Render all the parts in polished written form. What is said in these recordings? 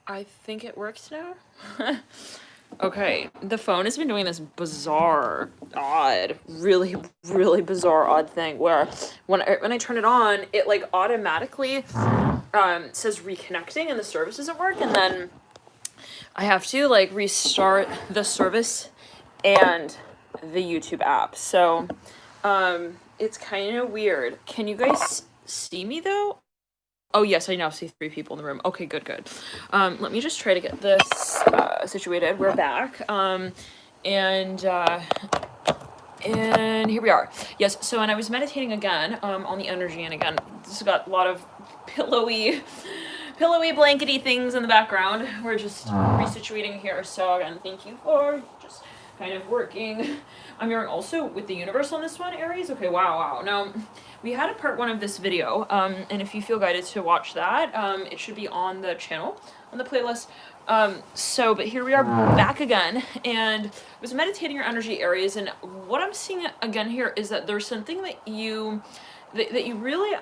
I think it works now. Okay, the phone has been doing this bizarre, odd, really, really bizarre, odd thing where when I turn it on, it like automatically says reconnecting and the service doesn't work, and then I have to like restart the service and the YouTube app. So it's kind of weird. Can you guys see me though? Oh yes, I now see 3 people in the room. Okay, good. Let me just try to get this situated. We're back. And here we are. Yes, so and I was meditating again on the energy, and again, this has got a lot of pillowy blankety things in the background. We're just resituating here. So again, thank you for just kind of working. I'm hearing also with the universe on this one, Aries. Okay, wow. Now, we had a part 1 of this video, and if you feel guided to watch that, it should be on the channel, on the playlist. But here we are back again, and I was meditating your energy, Aries, and what I'm seeing again here is that there's something that you really,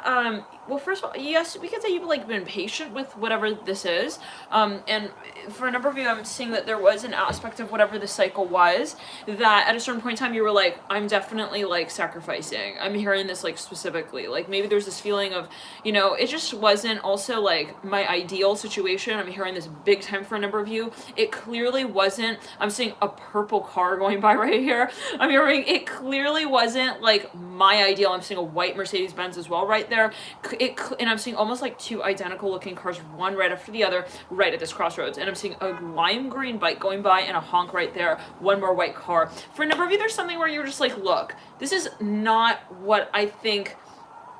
well, first of all, yes, we could say you've like been patient with whatever this is, and for a number of you, I'm seeing that there was an aspect of whatever the cycle was that at a certain point in time you were like, I'm definitely like sacrificing. I'm hearing this like specifically, like maybe there's this feeling of, you know, it just wasn't also like my ideal situation. I'm hearing this big time for a number of you. It clearly wasn't. I'm seeing a purple car going by right here. I'm hearing it clearly wasn't like my ideal. I'm seeing a white Mercedes-Benz as well right there. And I'm seeing almost like 2 identical looking cars, one right after the other, right at this crossroads. And I'm seeing a lime green bike going by and a honk right there, one more white car. For a number of you, there's something where you're just like, look, this is not what I think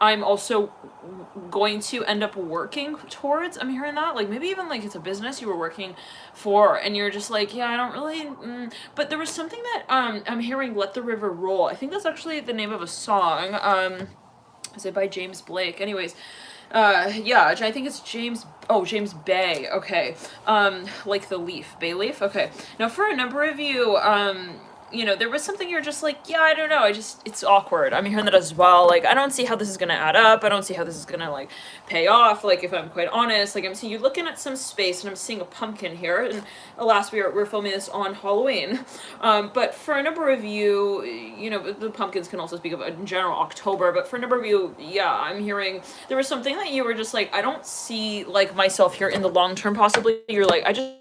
I'm also going to end up working towards. I'm hearing that, like maybe even like it's a business you were working for and you're just like, yeah, I don't really, but there was something that I'm hearing, Let the River Roll. I think that's actually the name of a song. Is it by James Blake? Anyways, yeah, I think it's James Bay. Okay. Like the leaf, bay leaf. Okay. Now for a number of you, you know, there was something you're just like, yeah, I don't know, it's awkward. I'm hearing that as well. Like, I don't see how this is gonna add up. I don't see how this is gonna like pay off. Like, if I'm quite honest, like I'm seeing you looking at some space and I'm seeing a pumpkin here. And alas, we're filming this on Halloween. But for a number of you, you know, the pumpkins can also speak of in general October, but for a number of you, yeah, I'm hearing there was something that you were just like, I don't see like myself here in the long term possibly. You're like, I just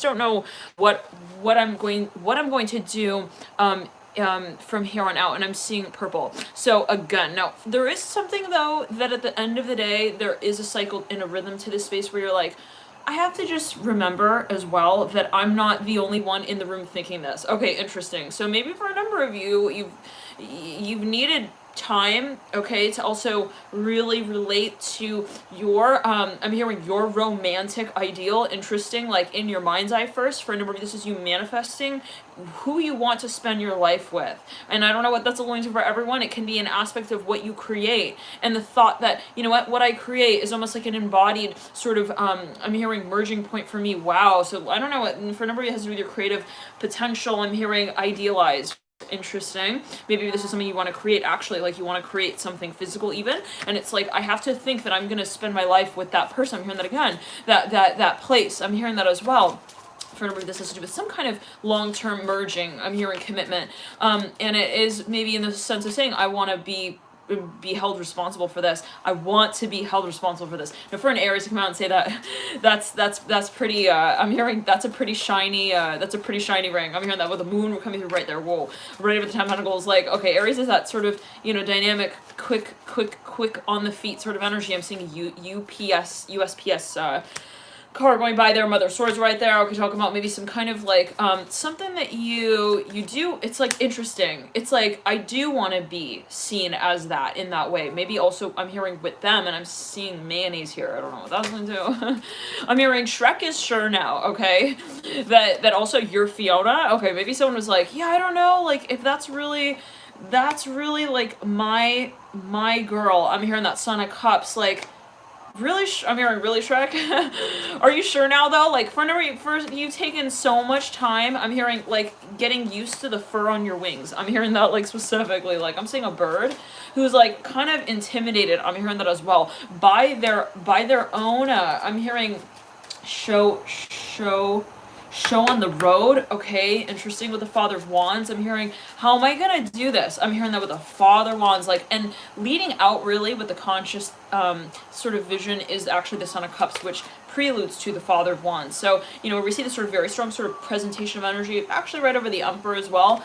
don't know what I'm going to do from here on out, and I'm seeing purple. So again, now there is something though that at the end of the day there is a cycle and a rhythm to this space where you're like, I have to just remember as well that I'm not the only one in the room thinking this. Okay, interesting. So maybe for a number of you, you've needed time, okay, to also really relate to your I'm hearing your romantic ideal. Interesting, like in your mind's eye first. For a number of you, this is you manifesting who you want to spend your life with. And I don't know what that's going to for everyone. It can be an aspect of what you create, and the thought that, you know what I create is almost like an embodied sort of I'm hearing merging point for me. Wow. So I don't know what for a number of you, it has to do with your creative potential. I'm hearing idealized. Interesting. Maybe this is something you want to create, actually, like you want to create something physical even, and it's like, I have to think that I'm going to spend my life with that person. I'm hearing that again, that place. I'm hearing that as well. For a number of this has to do with some kind of long-term merging. I'm hearing commitment, and it is maybe in the sense of saying, I want to be held responsible for this. I want to be held responsible for this. Now for an Aries to come out and say that, that's pretty, I'm hearing that's a pretty shiny ring. I'm hearing that with the moon coming through right there. Whoa. Right over the 10 pentacles, like, okay, Aries is that sort of, you know, dynamic, quick on the feet sort of energy. I'm seeing USPS, car going by there, Mother of Swords right there. Okay, talking about maybe some kind of like something that you do. It's like interesting. It's like, I do want to be seen as that in that way. Maybe also I'm hearing with them, and I'm seeing mayonnaise here. I don't know what that's going to do. I'm hearing Shrek is sure now. Okay, that also you're Fiona. Okay, maybe someone was like, yeah, I don't know, like if that's really like my girl. I'm hearing that Son of Cups, like. Really, I'm hearing really Shrek. Are you sure now though? Like for you taken so much time. I'm hearing like getting used to the fur on your wings. I'm hearing that like specifically. Like I'm seeing a bird who's like kind of intimidated. I'm hearing that as well by their own. I'm hearing show on the road. Okay, interesting with the Father of Wands. I'm hearing, how am I gonna do this? I'm hearing that with the Father of Wands, like, and leading out really with the conscious sort of vision is actually the Son of Cups, which preludes to the Father of Wands. So, you know, we see this sort of very strong sort of presentation of energy, actually right over the Emperor as well.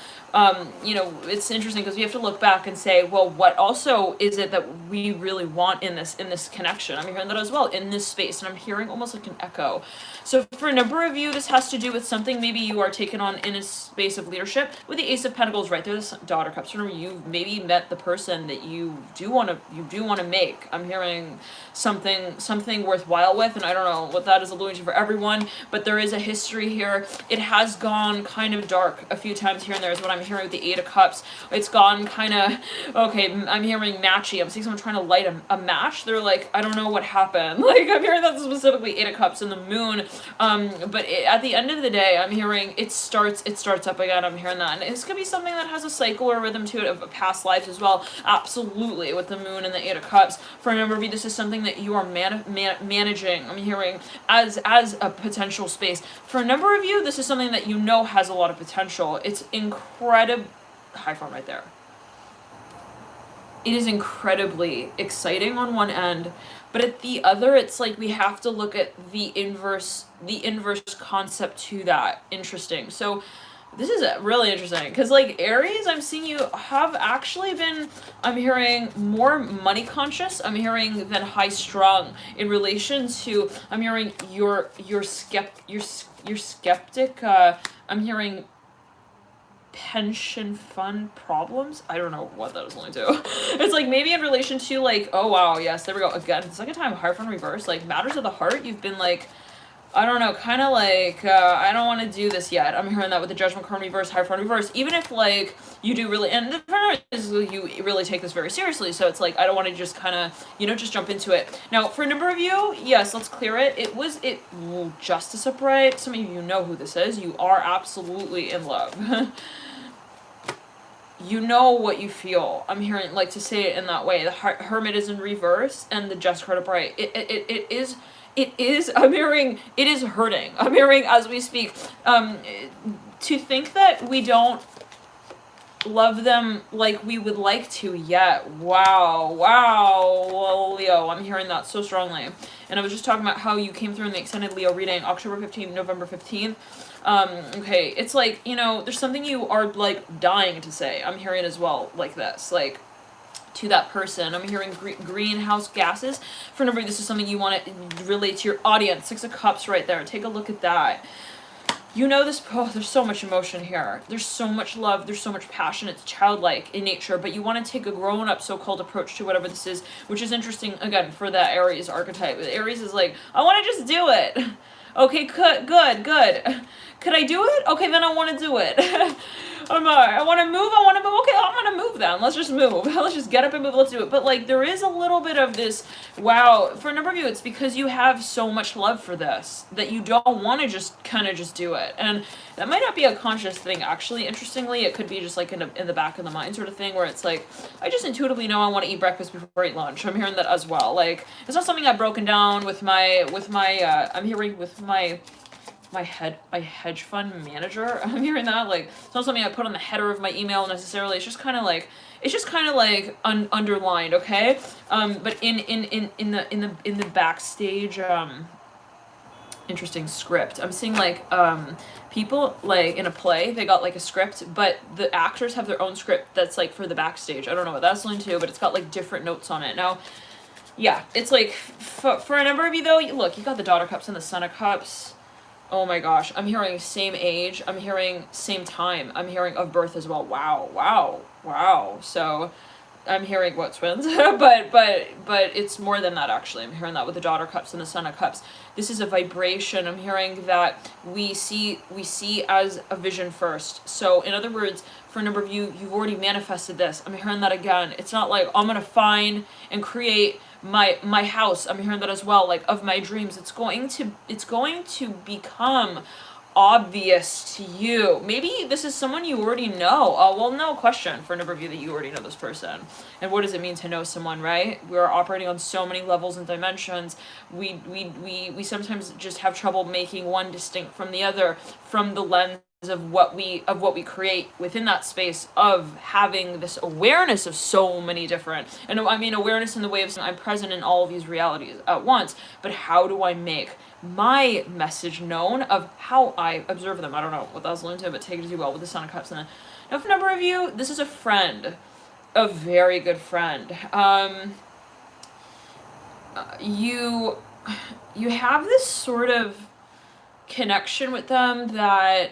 You know, it's interesting because we have to look back and say, well, what also is it that we really want in this connection? I'm hearing that as well in this space, and I'm hearing almost like an echo. So for a number of you, this has to do with something maybe you are taken on in a space of leadership. With the Ace of Pentacles right there, this Daughter Cups. Remember, you maybe met the person that you do want to make. I'm hearing something worthwhile with, and I don't know what that is alluding to for everyone, but there is a history here. It has gone kind of dark a few times here and there is what I'm hearing with the Eight of Cups. It's gone kind of, okay, I'm hearing matchy. I'm seeing someone trying to light a match. They're like, I don't know what happened. Like, I'm hearing that specifically Eight of Cups and the Moon. But at the end of the day, I'm hearing it starts up again. I'm hearing that. And it's going to be something that has a cycle or rhythm to it of past lives as well. Absolutely, with the Moon and the Eight of Cups. For a number of you, this is something that you are managing. I'm hearing as a potential space. For a number of you, this is something that you know has a lot of potential. It's incredible. High form right there. It is incredibly exciting on one end, but at the other, it's like we have to look at the inverse concept to that. Interesting. So this is really interesting because, like, Aries, I'm seeing you have actually been, I'm hearing, more money conscious, I'm hearing, than high strung in relation to, I'm hearing you're skeptic, I'm hearing pension fund problems. I don't know what that was only to. It's like maybe in relation to, like, oh wow, yes, there we go. Again, the second time, heart from reverse, like matters of the heart. You've been like, I don't know, kind of like, I don't want to do this yet. I'm hearing that with the Judgment card reverse, high front reverse. Even if, like, you do really, and the part is you really take this very seriously, so it's like, I don't want to just kind of, you know, just jump into it. Now, for a number of you, yes, let's clear it. Justice upright. Some of you know who this is. You are absolutely in love. You know what you feel. I'm hearing, like, to say it in that way. The Hermit is in reverse, and the Justice card upright. It is, I'm hearing, it is hurting. I'm hearing as we speak, to think that we don't love them like we would like to yet. Wow, Leo, I'm hearing that so strongly. And I was just talking about how you came through in the extended Leo reading, October 15th, November 15th. Okay, it's like, you know, there's something you are, like, dying to say. I'm hearing as well, like this, like, to that person. I'm hearing greenhouse gases. For a number, this is something you want to relate to your audience. Six of Cups right there. Take a look at that. You know this, oh, there's so much emotion here. There's so much love. There's so much passion. It's childlike in nature, but you want to take a grown-up so-called approach to whatever this is, which is interesting, again, for that Aries archetype. Aries is like, I want to just do it. Okay, good. Could I do it? Okay, then I want to do it. I want to move. Okay, I'm going to move then. Let's just move. Let's just get up and move. Let's do it. But, like, there is a little bit of this, wow. For a number of you, it's because you have so much love for this that you don't want to just kind of just do it. And that might not be a conscious thing, actually. Interestingly, it could be just, like, in the back of the mind sort of thing where it's like, I just intuitively know I want to eat breakfast before I eat lunch. I'm hearing that as well. Like, it's not something I've broken down with my I'm hearing with my hedge fund manager. I'm hearing that, like, it's not something I put on the header of my email necessarily. It's just kind of like underlined, okay? But in the backstage, interesting script. I'm seeing, like, people, like, in a play, they got, like, a script, but the actors have their own script that's, like, for the backstage. I don't know what that's linked to, but it's got, like, different notes on it. Now, yeah, it's like, for a number of you, though, look, you got the Daughter Cups and the Son of Cups. Oh my gosh, I'm hearing same age, I'm hearing same time, I'm hearing of birth as well. Wow. So I'm hearing what, twins? but it's more than that, actually. I'm hearing that with the Daughter Cups and the Son of Cups. This is a vibration. I'm hearing that we see as a vision first. So in other words, for a number of you, you've already manifested this. I'm hearing that again. It's not like I'm gonna find and create my house. I'm hearing that as well, like, of my dreams. It's going to become obvious to you. Maybe this is someone you already know. Well, no question for a number of you that you already know this person. And what does it mean to know someone, right? We're operating on so many levels and dimensions. We sometimes just have trouble making one distinct from the other from the lens of what we create within that space of having this awareness of so many different, and I mean awareness in the way of I'm present in all of these realities at once, but how do I make my message known of how I observe them? I don't know what that was alluding to, but take it as you will with the Son of Cups. And now for a number of you, this is a friend, a very good friend. You have this sort of connection with them that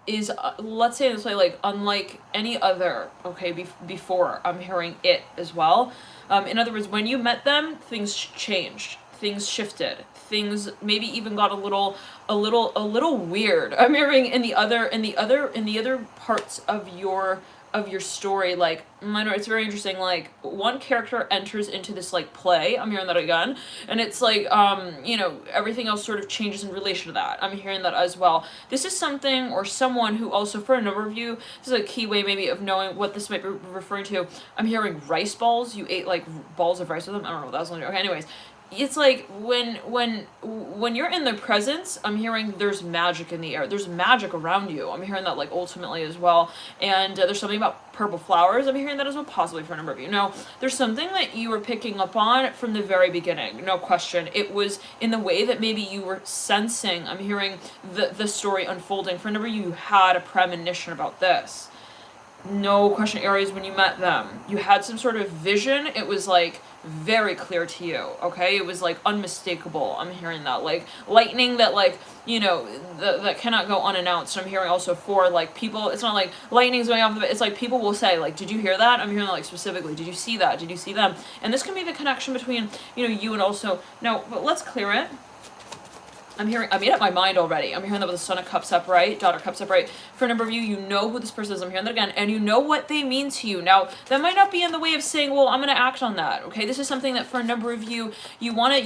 is, let's say this way, like unlike any other, okay, before. I'm hearing it as well. In other words, when you met them, things changed, things shifted, things maybe even got a little weird. I'm hearing in the other parts of your story, like, I know it's very interesting, like, one character enters into this, like, play, I'm hearing that again, and it's like, you know, everything else sort of changes in relation to that. I'm hearing that as well. This is something, or someone who also, for a number of you, this is a key way maybe of knowing what this might be referring to. I'm hearing rice balls. You ate, like, balls of rice with them? I don't know what that was. Okay, anyways. It's like when you're in their presence, I'm hearing there's magic in the air. There's magic around you. I'm hearing that, like, ultimately as well. And there's something about purple flowers. I'm hearing that as well, possibly for a number of you. Now, there's something that you were picking up on from the very beginning. No question. It was in the way that maybe you were sensing. I'm hearing the story unfolding. For a number of you had a premonition about this. No question, Aries, when you met them, you had some sort of vision. It was like very clear to you, okay? It was like unmistakable. I'm hearing that, like lightning that, like, you know, that cannot go unannounced. I'm hearing also for, like, people, it's not like lightning's going off, it's like people will say, like, did you hear that? I'm hearing that, like, specifically, did you see that? Did you see them? And this can be the connection between, you know, you and also, no, but let's clear it. I'm hearing, I made up my mind already. I'm hearing that with the Son of Cups upright, Daughter Cups upright. For a number of you, you know who this person is. I'm hearing that again. And you know what they mean to you. Now, that might not be in the way of saying, well, I'm going to act on that. Okay, this is something that for a number of you, you want to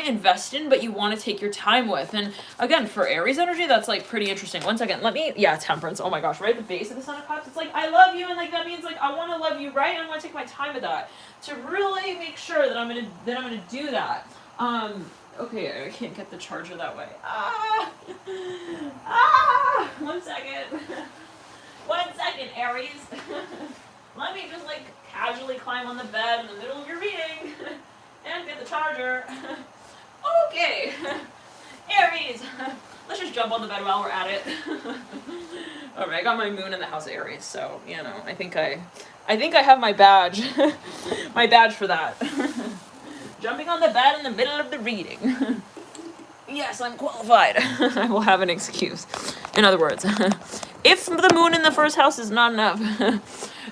invest in, but you want to take your time with. And again, for Aries energy, that's, like, pretty interesting. One second. Temperance. Oh my gosh, right at the base of the Son of Cups, it's like, I love you. And, like, that means, like, I want to love you, right? And I want to take my time with that to really make sure that I'm going to do that. Okay, I can't get the charger that way. 1 second. 1 second, Aries. Let me just, like, casually climb on the bed in the middle of your reading and get the charger. Okay. Aries. Let's just jump on the bed while we're at it. Alright, I got my moon in the house of Aries, so, you know, I think I have my badge. My badge for that. Jumping on the bed in the middle of the reading. Yes, I'm qualified. I will have an excuse. In other words, if the moon in the first house is not enough,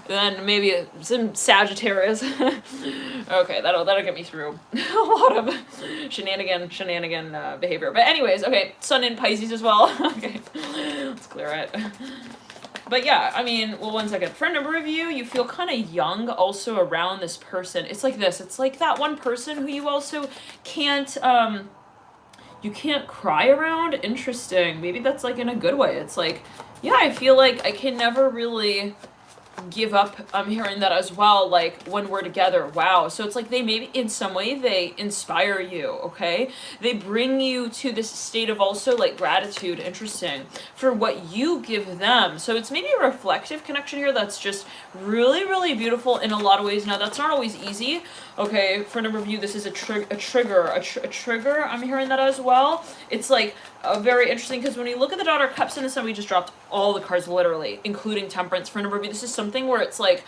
then maybe some Sagittarius. Okay, that'll get me through a lot of shenanigan behavior. But anyways, okay, Sun in Pisces as well. Okay, let's clear it. But yeah, I mean, well, 1 second. For a number of you, you feel kind of young also around this person. It's like this. It's like that one person who you also can't, you can't cry around. Interesting. Maybe that's, like, in a good way. It's like, yeah, I feel like I can never really give up. I'm hearing that as well, like, when we're together. Wow. So it's like they maybe in some way they inspire you, okay? They bring you to this state of also, like, gratitude, interesting, for what you give them. So it's maybe a reflective connection here that's just really, really beautiful in a lot of ways. Now, that's not always easy, okay? For a number of you, this is a trigger. I'm hearing that as well. It's like very interesting because when you look at the Daughter of Cups in this time, we just dropped all the cards literally, including Temperance. For a number of you, this is something where it's like,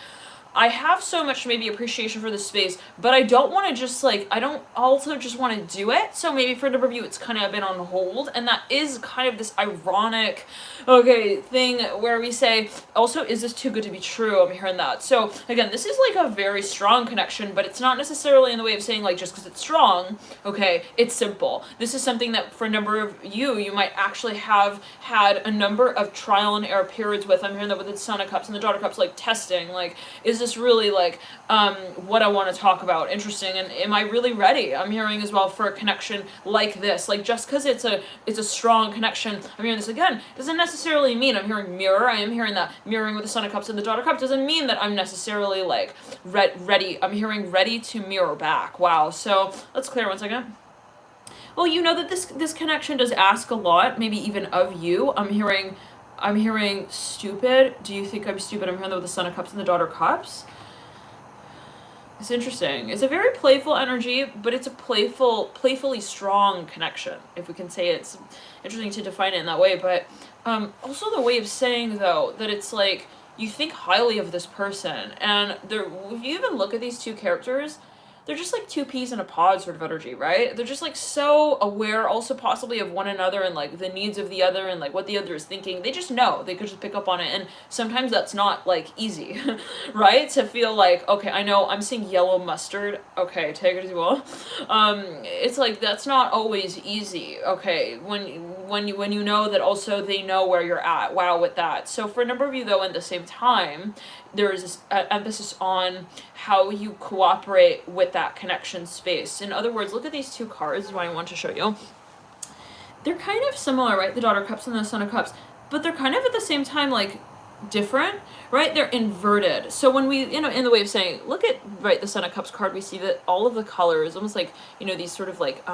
I have so much maybe appreciation for this space, but I don't want to just, like, I don't also just want to do it. So maybe for a number of you, it's kind of been on hold. And that is kind of this ironic, okay, thing where we say, also, is this too good to be true? I'm hearing that. So again, this is like a very strong connection, but it's not necessarily in the way of saying, like, just because it's strong, okay, it's simple. This is something that for a number of you might actually have had a number of trial and error periods with. I'm hearing that with the Son of Cups and the Daughter of Cups, like, testing, like, is is this really like what I want to talk about? Interesting. And am I really ready? I'm hearing as well for a connection like this. Like just because it's a strong connection, I'm hearing this again, doesn't necessarily mean I'm hearing mirror. I am hearing that mirroring with the Son of Cups and the Daughter of Cups doesn't mean that I'm necessarily like ready. I'm hearing ready to mirror back. Wow. So let's clear one second. Well, you know that this connection does ask a lot, maybe even of you. I'm hearing stupid. Do you think I'm stupid? I'm hearing that with the Son of Cups and the Daughter of Cups. It's interesting. It's a very playful energy, but it's a playfully strong connection, if we can say it. It's interesting to define it in that way, but also the way of saying, though, that it's like you think highly of this person, and if you even look at these two characters, they're just like two peas in a pod sort of energy, right? They're just like so aware also possibly of one another and like the needs of the other and like what the other is thinking. They just know. They could just pick up on it. And sometimes that's not like easy, right? To feel like, okay, I know I'm seeing yellow mustard. Okay, take it as well. It's like that's not always easy. Okay, when you know that also they know where you're at. Wow, with that. So for a number of you though, at the same time, there is this emphasis on how you cooperate with that connection space. In other words, look at these two cards, is what I want to show you. They're kind of similar, right? The Daughter of Cups and the Son of Cups, but they're kind of at the same time like different, right? They're inverted. So when we, in the way of saying, look at, right, the Son of Cups card, we see that all of the colors, almost like, these sort of like,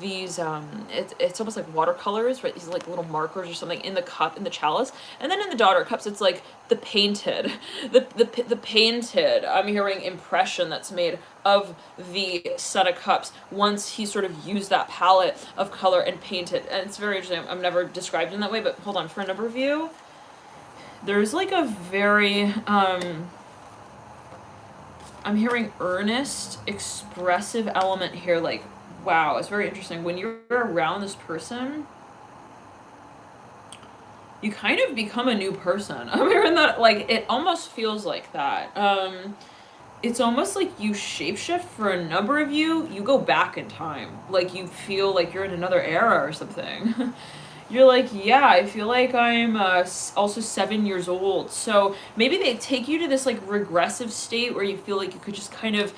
it's almost like watercolors, right? These like little markers or something in the cup, in the chalice. And then in the Daughter of Cups, it's like the painted, the painted, I'm hearing impression that's made of the Son of Cups once he sort of used that palette of color and painted. And it's very interesting. I'm never described in that way, but hold on, for a number of you, there's like a very, I'm hearing earnest, expressive element here. Like, wow, it's very interesting. When you're around this person, you kind of become a new person. I'm hearing that, like, it almost feels like that. It's almost like you shapeshift. For a number of you, you go back in time. Like, you feel like you're in another era or something. You're like, yeah, I feel like I'm also 7 years old. So maybe they take you to this like regressive state where you feel like you could just kind of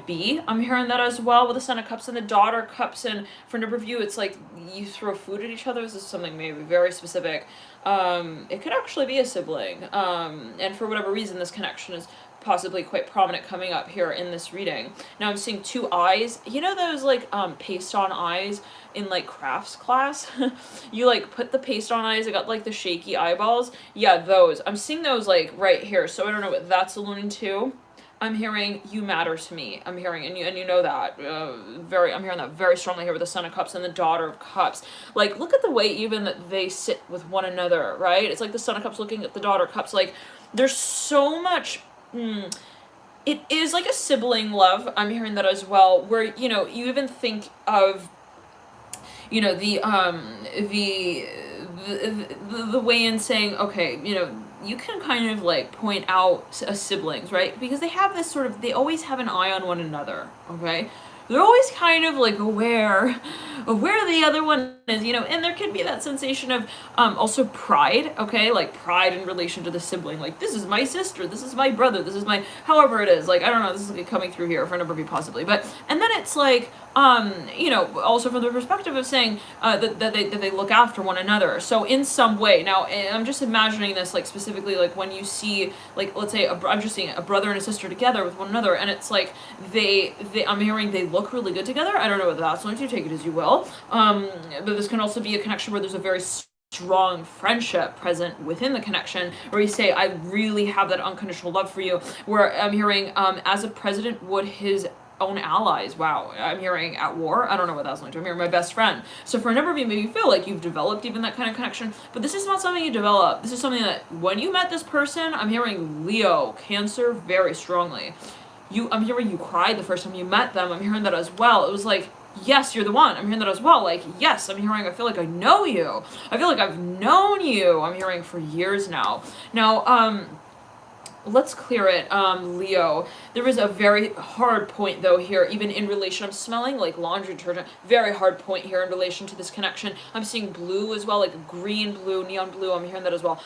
be. I'm hearing that as well with the Son of Cups and the Daughter of Cups. And for a number of you, it's like you throw food at each other. This is something maybe very specific. It could actually be a sibling. And for whatever reason, this connection is possibly quite prominent coming up here in this reading. Now I'm seeing two eyes. You know those like paste on eyes in like crafts class? You like put the paste on eyes, it got like the shaky eyeballs. Yeah, those. I'm seeing those like right here. So I don't know what that's alluding to. I'm hearing you matter to me. I'm hearing, and you know that I'm hearing that very strongly here with the Son of Cups and the Daughter of Cups. Like, look at the way even that they sit with one another, right? It's like the Son of Cups looking at the Daughter of Cups. Like, there's so much. It is like a sibling love. I'm hearing that as well, where you even think of the way in saying, okay, you can kind of like point out siblings, right? Because they have this sort of, they always have an eye on one another, okay? They're always kind of like aware of where the other one is, and there could be that sensation of also pride, okay? Like pride in relation to the sibling. Like, this is my sister, this is my brother, this is my, however it is. Like, I don't know, this is coming through here for a number of you possibly. But, and then it's like, also from the perspective of saying that they look after one another. So in some way, now I'm just imagining this like specifically like when you see like, let's say I'm just seeing a brother and a sister together with one another, and it's like I'm hearing they look really good together. I don't know what that's going to, take it as you will. But this can also be a connection where there's a very strong friendship present within the connection, where you say, I really have that unconditional love for you, where I'm hearing as a president would his own allies. Wow, I'm hearing at war. I don't know what that's like to. I'm hearing my best friend. So for a number of you, maybe you feel like you've developed even that kind of connection, but this is not something you develop. This is something that when you met this person, I'm hearing Leo, Cancer very strongly. I'm hearing you cried the first time you met them. I'm hearing that as well. It was like, yes, you're the one. I'm hearing that as well. Like, yes, I'm hearing, I feel like I know you. I feel like I've known you. I'm hearing for years now. Now, let's clear it, Leo. There is a very hard point, though, here, even in relation. I'm smelling, like, laundry detergent. Very hard point here in relation to this connection. I'm seeing blue as well, like green, blue, neon blue. I'm hearing that as well.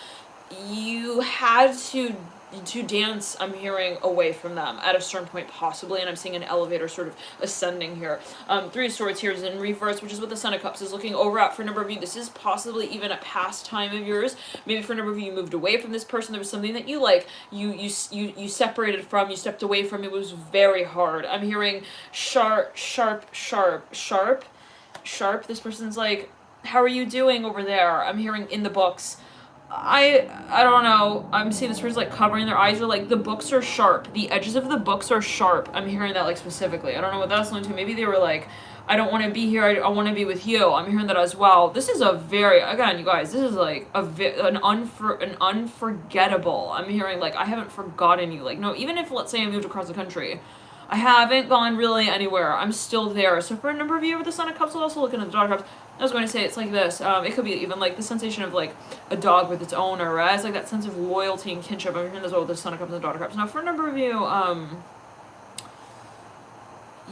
you had to dance, I'm hearing, away from them at a certain point possibly, and I'm seeing an elevator sort of ascending here. Three of Swords here is in reverse, which is what the Son of Cups is looking over at for a number of you. This is possibly even a past time of yours. Maybe for a number of you, you moved away from this person. There was something that you like, you separated from, you stepped away from. It was very hard. I'm hearing sharp. This person's like, how are you doing over there? I'm hearing in the books. I don't know. I'm seeing this person's like covering their eyes, or like the books are sharp. The edges of the books are sharp. I'm hearing that like specifically. I don't know what that's linked to. Maybe they were like, I don't want to be here. I want to be with you. I'm hearing that as well. This is a very, again, you guys, this is like an unforgettable. I'm hearing like, I haven't forgotten you. Like, no, even if, let's say I moved across the country, I haven't gone really anywhere. I'm still there. So for a number of you with the Son of Cups, we'll also look at the Daughter of Cups. I was going to say it's like this. It could be even like the sensation of like a dog with its owner, right? It's like that sense of loyalty and kinship. I'm hearing this well with the Son of Cups and the Daughter of Cups. Now for a number of you,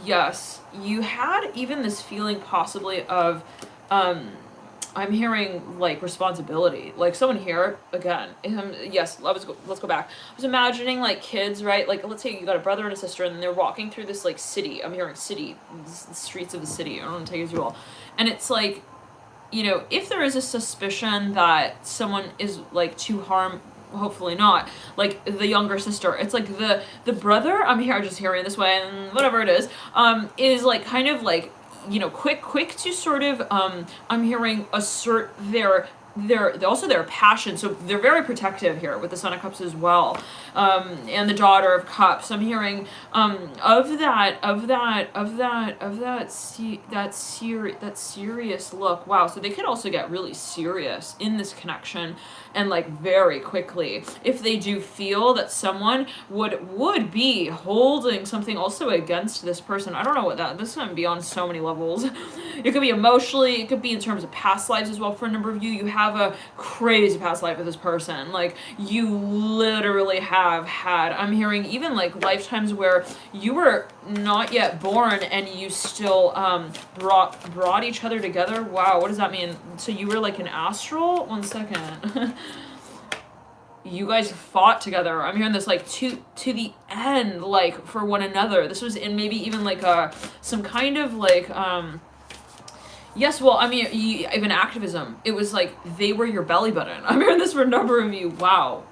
yes, you had even this feeling possibly of, I'm hearing like responsibility. Like someone here, again, yes, let's go back. I was imagining like kids, right? Like let's say you got a brother and a sister and they're walking through this like city. I'm hearing city, the streets of the city. I don't want to take it as you all. And it's like, you know, if there is a suspicion that someone is like to harm, hopefully not, like the younger sister, it's like the brother, I'm here just hearing this way and whatever it is like kind of like, you know, quick to sort of I'm hearing assert their also their passion. So they're very protective here with the Son of Cups as well, and the Daughter of Cups. I'm hearing that serious look. Wow. So they could also get really serious in this connection, and like very quickly, if they do feel that someone would be holding something also against this person. I don't know what this is going to be on so many levels. It could be emotionally, it could be in terms of past lives as well. For a number of you, you have a crazy past life with this person. Like you literally have had, I'm hearing even like lifetimes where you were not yet born and you still brought each other together. Wow, what does that mean? So you were like an astral? 1 second. You guys fought together. I'm hearing this like to the end, like for one another. This was in maybe even like some kind of like yes, well, I mean, even activism. It was like they were your belly button. I'm hearing this for a number of you. Wow,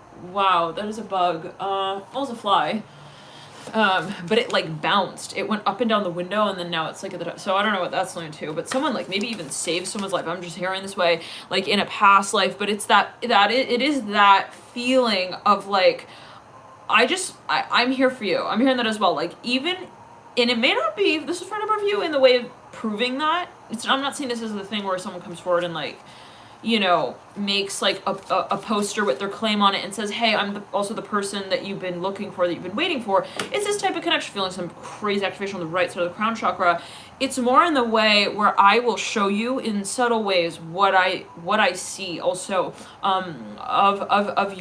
that is a bug. Well, it's a fly. But it like bounced. It went up and down the window, and then now it's like at the top. So I don't know what that's linked to, but someone like maybe even saved someone's life. I'm just hearing this way, like in a past life. But it's it is that feeling of like, I'm here for you. I'm hearing that as well. Like even, and it may not be. This is for a number of you in the way of proving that. I'm not saying this is the thing where someone comes forward and like, you know, makes like a poster with their claim on it and says, hey, I'm also the person that you've been looking for, that you've been waiting for. It's this type of connection, feeling some crazy activation on the right side of the crown chakra. It's more in the way where I will show you in subtle ways what I see also of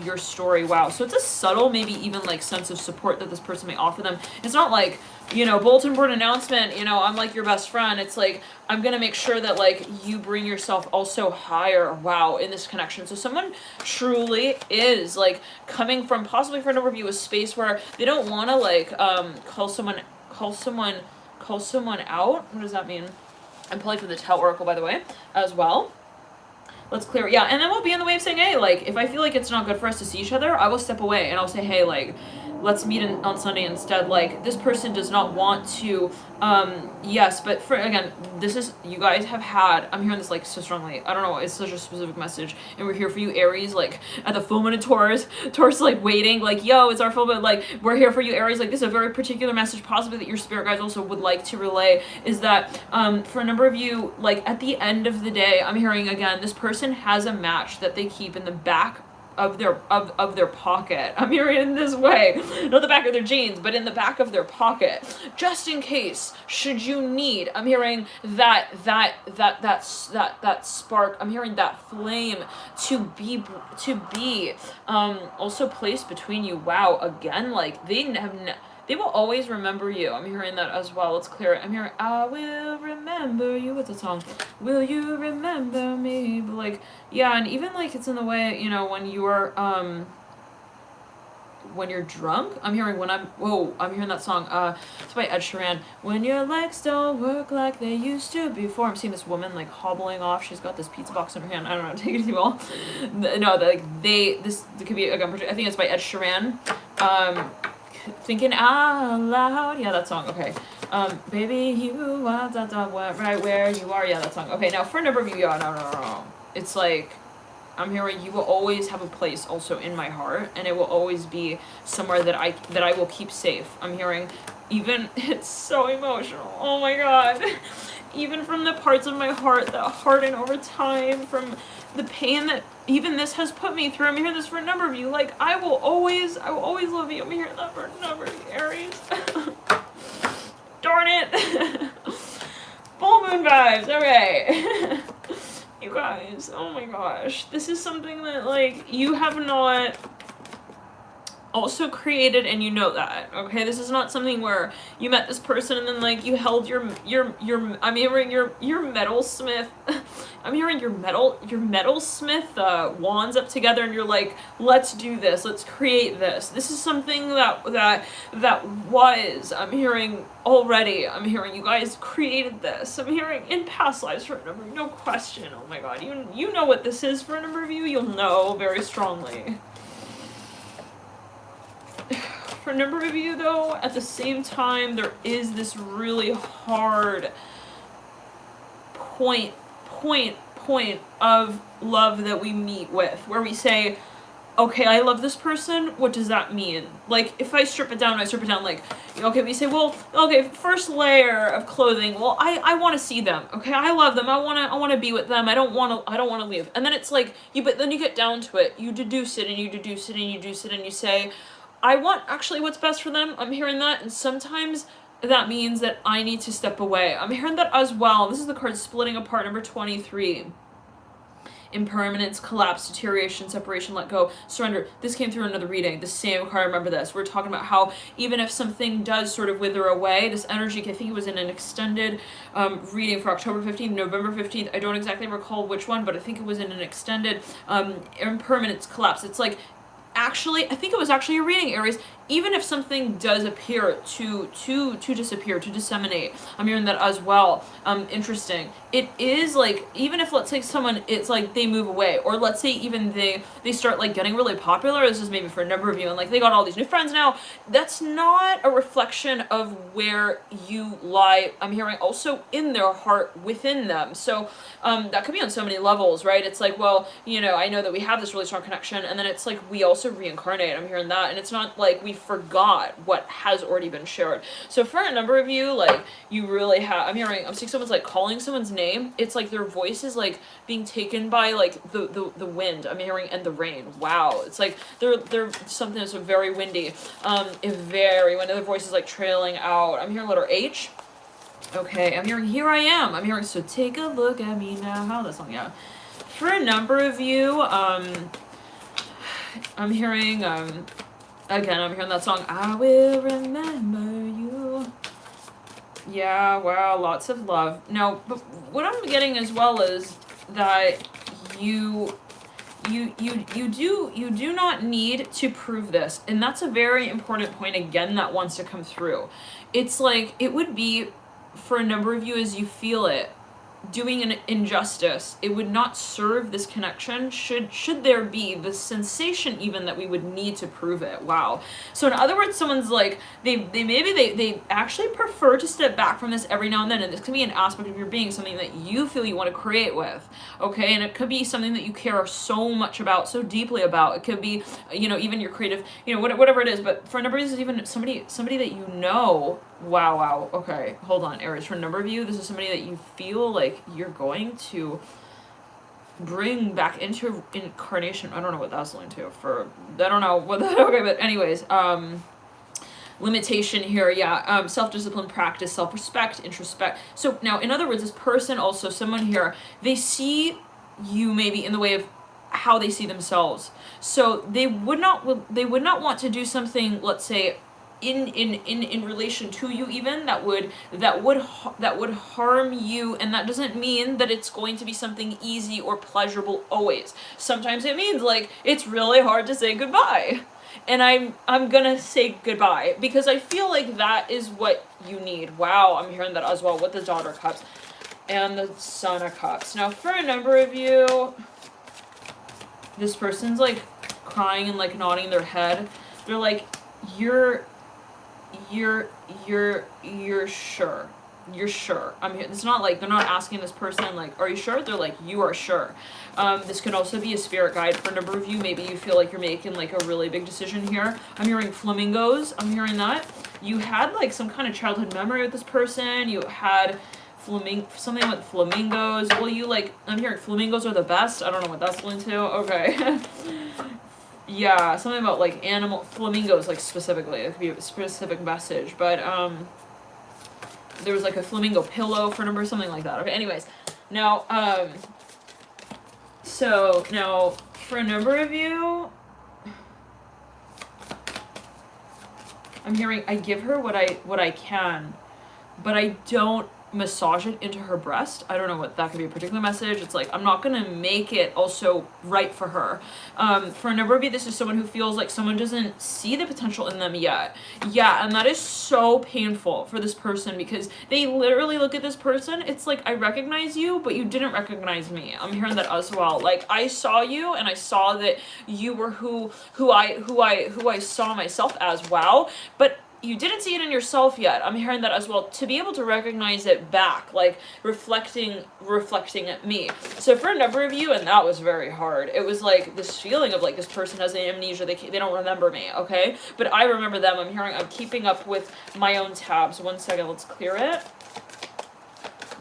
your story. Wow. So it's a subtle, maybe even like sense of support that this person may offer them. It's not like, you know, bulletin board announcement, you know, I'm like your best friend. It's like, I'm going to make sure that like you bring yourself also higher. Wow. In this connection. So someone truly is like coming from, possibly for a number of you, a space where they don't want to like call someone out. What does that mean? I'm pulling from the Tau Oracle, by the way, as well. Let's clear it. Yeah, and then we'll be in the way of saying, hey, like, if I feel like it's not good for us to see each other, I will step away and I'll say, hey, like, let's meet on Sunday instead. Like, this person does not want to, yes, but for, again, this is, you guys have had, I'm hearing this, like, so strongly. I don't know, it's such a specific message. And we're here for you, Aries, like, at the full moon of Taurus, like, waiting, like, yo, it's our full moon, like, we're here for you, Aries. Like, this is a very particular message, possibly that your spirit guides also would like to relay, is that, for a number of you, like, at the end of the day, I'm hearing, again, this person has a match that they keep in the back of their pocket. I'm hearing it in this way, not the back of their jeans, but in the back of their pocket, just in case, should you need. I'm hearing that spark. I'm hearing that flame to be also placed between you. Wow, again, like they They will always remember you. I'm hearing that as well. Let's clear it. I'm hearing, I will remember you. What's the song? Will you remember me? But like, yeah, and even like it's in the way, you know, when you're drunk, I'm hearing I'm hearing that song, it's by Ed Sheeran. When your legs don't work like they used to before. I'm seeing this woman like hobbling off. She's got this pizza box in her hand. I don't know, take it too well. No, this could be, again, I think it's by Ed Sheeran. Thinking out loud. Yeah, that song, okay. Baby, you are right where you are. Yeah, that song. Okay, now for a number of you, no. It's like, I'm hearing you will always have a place also in my heart, and it will always be somewhere that I will keep safe. I'm hearing, even, it's so emotional, oh my god, even from the parts of my heart that harden over time, from the pain that even this has put me through. I'm hearing this for a number of you, like, I will always love you. I'm hearing that for a number of you, Aries. Darn it. Full moon vibes, okay. You guys, oh my gosh, this is something that, like, you have not also created, and you know that, okay? This is not something where you met this person and then, like, you held your I'm hearing your metalsmith, I'm hearing your metalsmith wands up together, and you're like, let's do this, let's create this. This is something that was, I'm hearing already, I'm hearing you guys created this. I'm hearing in past lives for a number, no question. Oh my god, you know what this is for a number of you, you'll know very strongly. For a number of you, though, at the same time, there is this really hard point of love that we meet with, where we say, okay, I love this person, what does that mean? Like, if I strip it down, like, okay, we say, well, okay, first layer of clothing, well, I want to see them, okay, I love them, I want to be with them, I don't want to leave. And then it's like, but then you get down to it, you deduce it, and you say, I want actually what's best for them. I'm hearing that, and sometimes that means that I need to step away. I'm hearing that as well. This is the card splitting apart, number 23. Impermanence, collapse, deterioration, separation, let go, surrender. This came through another reading, the same card, remember this. We're talking about how even if something does sort of wither away, this energy, I think it was in an extended reading for October 15th, November 15th, I don't exactly recall which one, but I think it was in an extended impermanence, collapse. It's like, actually, I think it was actually a reading, Aries, even if something does appear to disappear, to disseminate, I'm hearing that as well. Interesting. It is like, even if, let's say someone, it's like they move away, or let's say even they start like getting really popular, this is maybe for a number of you, and like they got all these new friends now, that's not a reflection of where you lie, I'm hearing also in their heart within them. So that could be on so many levels, right? It's like, well, you know, I know that we have this really strong connection, and then it's like we also reincarnate, I'm hearing that, and it's not like we forgot what has already been shared. So for a number of you, like, you really have, I'm seeing someone's like calling someone's name, it's like their voice is like being taken by like the wind, I'm hearing, and the rain. Wow, it's like they're something that's very windy, very windy, their voice is like trailing out. I'm hearing letter H. Okay, I'm hearing here I am. I'm hearing so take a look at me now. How that song, yeah. For a number of you, I'm hearing again, I'm hearing that song, I will remember you. Yeah, wow, lots of love. Now, but what I'm getting as well is that you do not need to prove this, and that's a very important point again that wants to come through. It's like, it would be, for a number of you as you feel it, doing an injustice. It would not serve this connection should there be the sensation even that we would need to prove it. Wow. So in other words, someone's like, they actually prefer to step back from this every now and then, and this can be an aspect of your being, something that you feel you want to create with, okay? And it could be something that you care so much about, so deeply about. It could be, you know, even your creative, you know, whatever it is, but for a number of reasons, even somebody that you know. Wow, okay, hold on, Aries. For a number of you, this is somebody that you feel like you're going to bring back into incarnation. I don't know what that's linked to, I don't know what that, okay, but anyways, limitation here, yeah, self-discipline, practice, self-respect, introspect. So now, in other words, this person also, someone here, they see you maybe in the way of how they see themselves. So they would not want to do something, let's say, in relation to you, even that would harm you. And that doesn't mean that it's going to be something easy or pleasurable always. Sometimes it means like it's really hard to say goodbye, and I'm gonna say goodbye because I feel like that is what you need. Wow, I'm hearing that as well with the Daughter Cups and the Son of Cups. Now for a number of you, this person's like crying and like nodding their head. They're like, you're sure. You're sure. I mean, it's not like they're not asking this person like, are you sure? They're like, you are sure. This could also be a spirit guide for a number of you. Maybe you feel like you're making like a really big decision here. I'm hearing flamingos. I'm hearing that. You had like some kind of childhood memory with this person. You had something with flamingos. Well, you like, I'm hearing flamingos are the best. I don't know what that's linked to. Okay. Yeah, something about like flamingos, like specifically. It could be a specific message, but there was like a flamingo pillow for a number, something like that. Okay, anyways, now so now for a number of you, I'm hearing I give her what I can, but I don't massage it into her breast. I don't know what that could be a particular message. It's like I'm not gonna make it also right for her. For a number of you, this is someone who feels like someone doesn't see the potential in them yet. Yeah, and that is so painful for this person because they literally look at this person. It's like I recognize you, but you didn't recognize me. I'm hearing that as well. Like I saw you and I saw that you were who I saw myself as. Wow, but you didn't see it in yourself yet. I'm hearing that as well. To be able to recognize it back, like reflecting at me. So for a number of you, and that was very hard. It was like this feeling of like this person has amnesia. They don't remember me, okay? But I remember them. I'm keeping up with my own tabs. 1 second, let's clear it.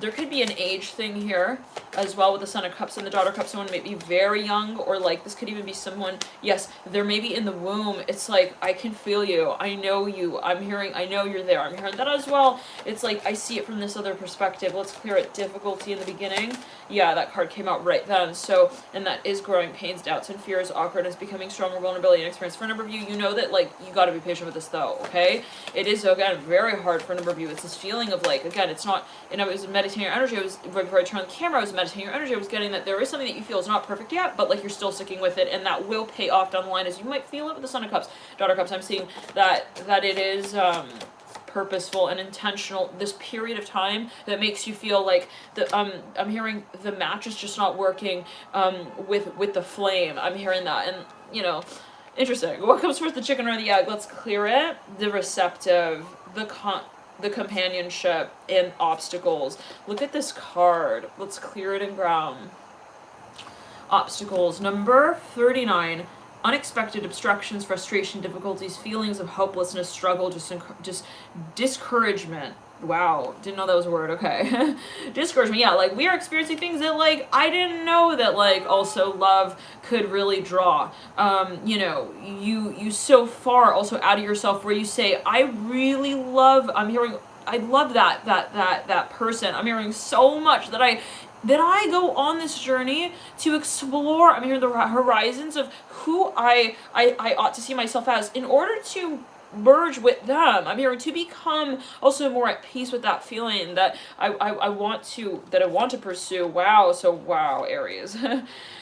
There could be an age thing here as well with the Son of Cups and the Daughter Cups. Someone may be very young, or like this could even be someone, yes, they're maybe in the womb. It's like, I can feel you. I know you. I'm hearing, I know you're there. I'm hearing that as well. It's like, I see it from this other perspective. Let's clear it. Difficulty in the beginning. Yeah, that card came out right then. So, and that is growing pains, doubts, and fears, awkwardness, becoming stronger, vulnerability, and experience. For a number of you, you know that like, you gotta be patient with this though, okay? It is, again, very hard for a number of you. It's this feeling of like, again, it's not, and I was meditating your energy, right before I turned on the camera, I was meditating your energy, I was getting that there is something that you feel is not perfect yet, but like you're still sticking with it, and that will pay off down the line as you might feel it with the Son of Cups, Daughter Cups. I'm seeing that it is, purposeful and intentional, this period of time that makes you feel like I'm hearing the match is just not working with the flame. I'm hearing that, and you know, interesting. What comes first, the chicken or the egg? Let's clear it. The receptive, the companionship, and obstacles. Look at this card. Let's clear it and ground. Obstacles. Number 39. Unexpected obstructions, frustration, difficulties, feelings of hopelessness, struggle, just discouragement. Wow, didn't know that was a word. Okay. Discouragement. Yeah, like we are experiencing things that like I didn't know that like also love could really draw. You know, you so far also out of yourself where you say, I really love, I love that person. I'm hearing so much that I go on this journey to explore. I'm hearing the horizons of who I ought to see myself as in order to merge with them. I'm hearing to become also more at peace with that feeling that I want to pursue. Wow. So wow, Aries.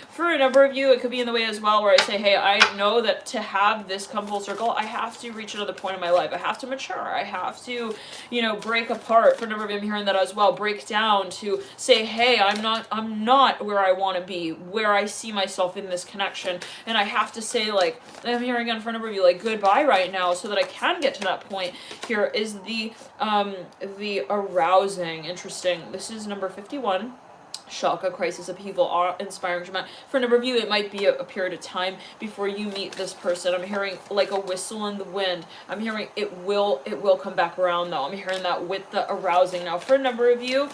For a number of you, it could be in the way as well where I say, hey, I know that to have this come full circle, I have to reach another point in my life. I have to mature. I have to, you know, break apart. For a number of you, I'm hearing that as well. Break down to say, hey, I'm not where I want to be, where I see myself in this connection. And I have to say, like, I'm hearing again for a number of you, like, goodbye right now so that I can get to that point. Here is the arousing. Interesting. This is number 51. Shock, a crisis, upheaval, awe-inspiring dramatic. For a number of you, it might be a period of time before you meet this person. I'm hearing like a whistle in the wind. I'm hearing it will come back around though. I'm hearing that with the arousing. Now, for a number of you,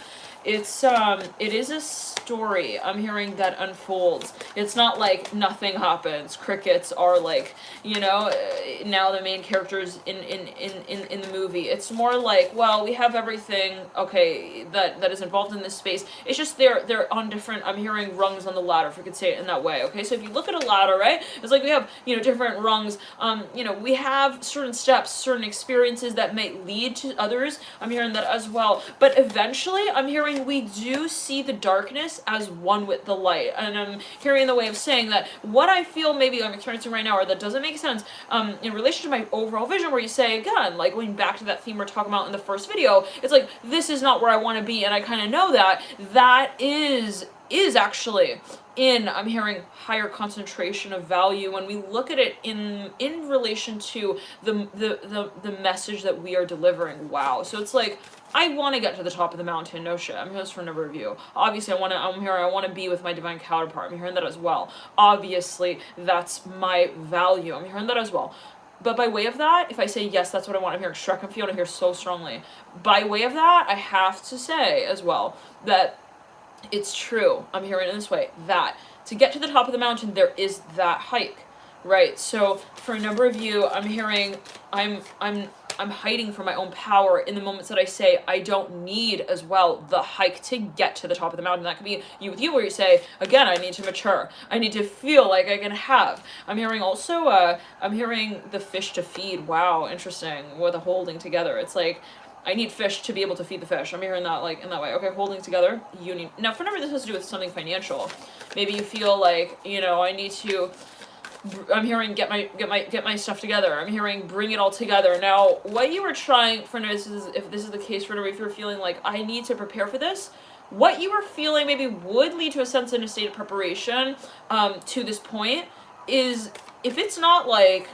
it is a story I'm hearing that unfolds. It's not like nothing happens. Crickets are like, now the main characters in the movie. It's more like, well, we have everything, okay, that is involved in this space. It's just they're on different, I'm hearing rungs on the ladder, if we could say it in that way. Okay, so if you look at a ladder, right, it's like we have, different rungs. We have certain steps, certain experiences that may lead to others. I'm hearing that as well. But eventually, I'm hearing we do see the darkness as one with the light. And I'm hearing the way of saying that what I feel maybe I'm experiencing right now, or that doesn't make sense, in relation to my overall vision, where you say, again, like going back to that theme we're talking about in the first video, it's like, this is not where I want to be, and I kind of know that is actually in, I'm hearing, higher concentration of value when we look at it in relation to the message that we are delivering. Wow. So it's like, I want to get to the top of the mountain, no shit. I'm here for a number of you. Obviously, I want to be with my divine counterpart. I'm hearing that as well. Obviously, that's my value. I'm hearing that as well. But by way of that, if I say, yes, that's what I want, I'm hearing Shrek and Fiona here so strongly. By way of that, I have to say as well that it's true. I'm hearing it this way, that to get to the top of the mountain, there is that hike, right? So for a number of you, I'm hearing, I'm hiding from my own power in the moments that I say I don't need as well the hike to get to the top of the mountain. That could be you with you, where you say, again, I need to mature. I need to feel like I can have. I'm hearing also, I'm hearing the fish to feed. Wow, interesting. With the holding together. It's like, I need fish to be able to feed the fish. I'm hearing that like in that way. Okay, holding together. You need, now for a number, this has to do with something financial. Maybe you feel like, I need to, I'm hearing get my stuff together. I'm hearing bring it all together. Now, what you were trying for, if this is the case for, if you're feeling like I need to prepare for this, what you were feeling maybe would lead to a sense in a state of preparation to this point is, if it's not like,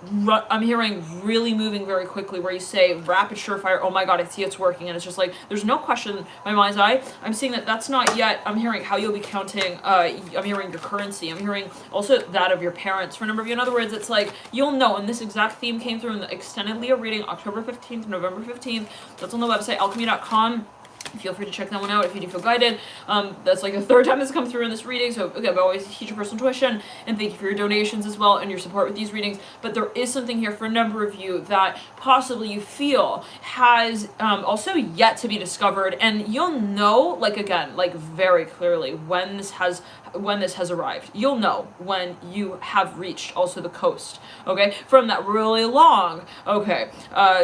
I'm hearing really moving very quickly, where you say rapid surefire, oh my god, I see it's working, and it's just like there's no question in my mind's eye. I'm seeing that's not yet. I'm hearing how you'll be counting, I'm hearing your currency. I'm hearing also that of your parents for a number of you. In other words, it's like you'll know, and this exact theme came through in the extended Leo reading October 15th, November 15th. That's on the website alchemy.com. Feel free to check that one out if you do feel guided. That's like the third time it's come through in this reading, so again, but always teach your personal intuition, and thank you for your donations as well and your support with these readings. But there is something here for a number of you that possibly you feel has also yet to be discovered, and you'll know, like, again, like very clearly when this has arrived. You'll know when you have reached also the coast, okay, from that really long, okay,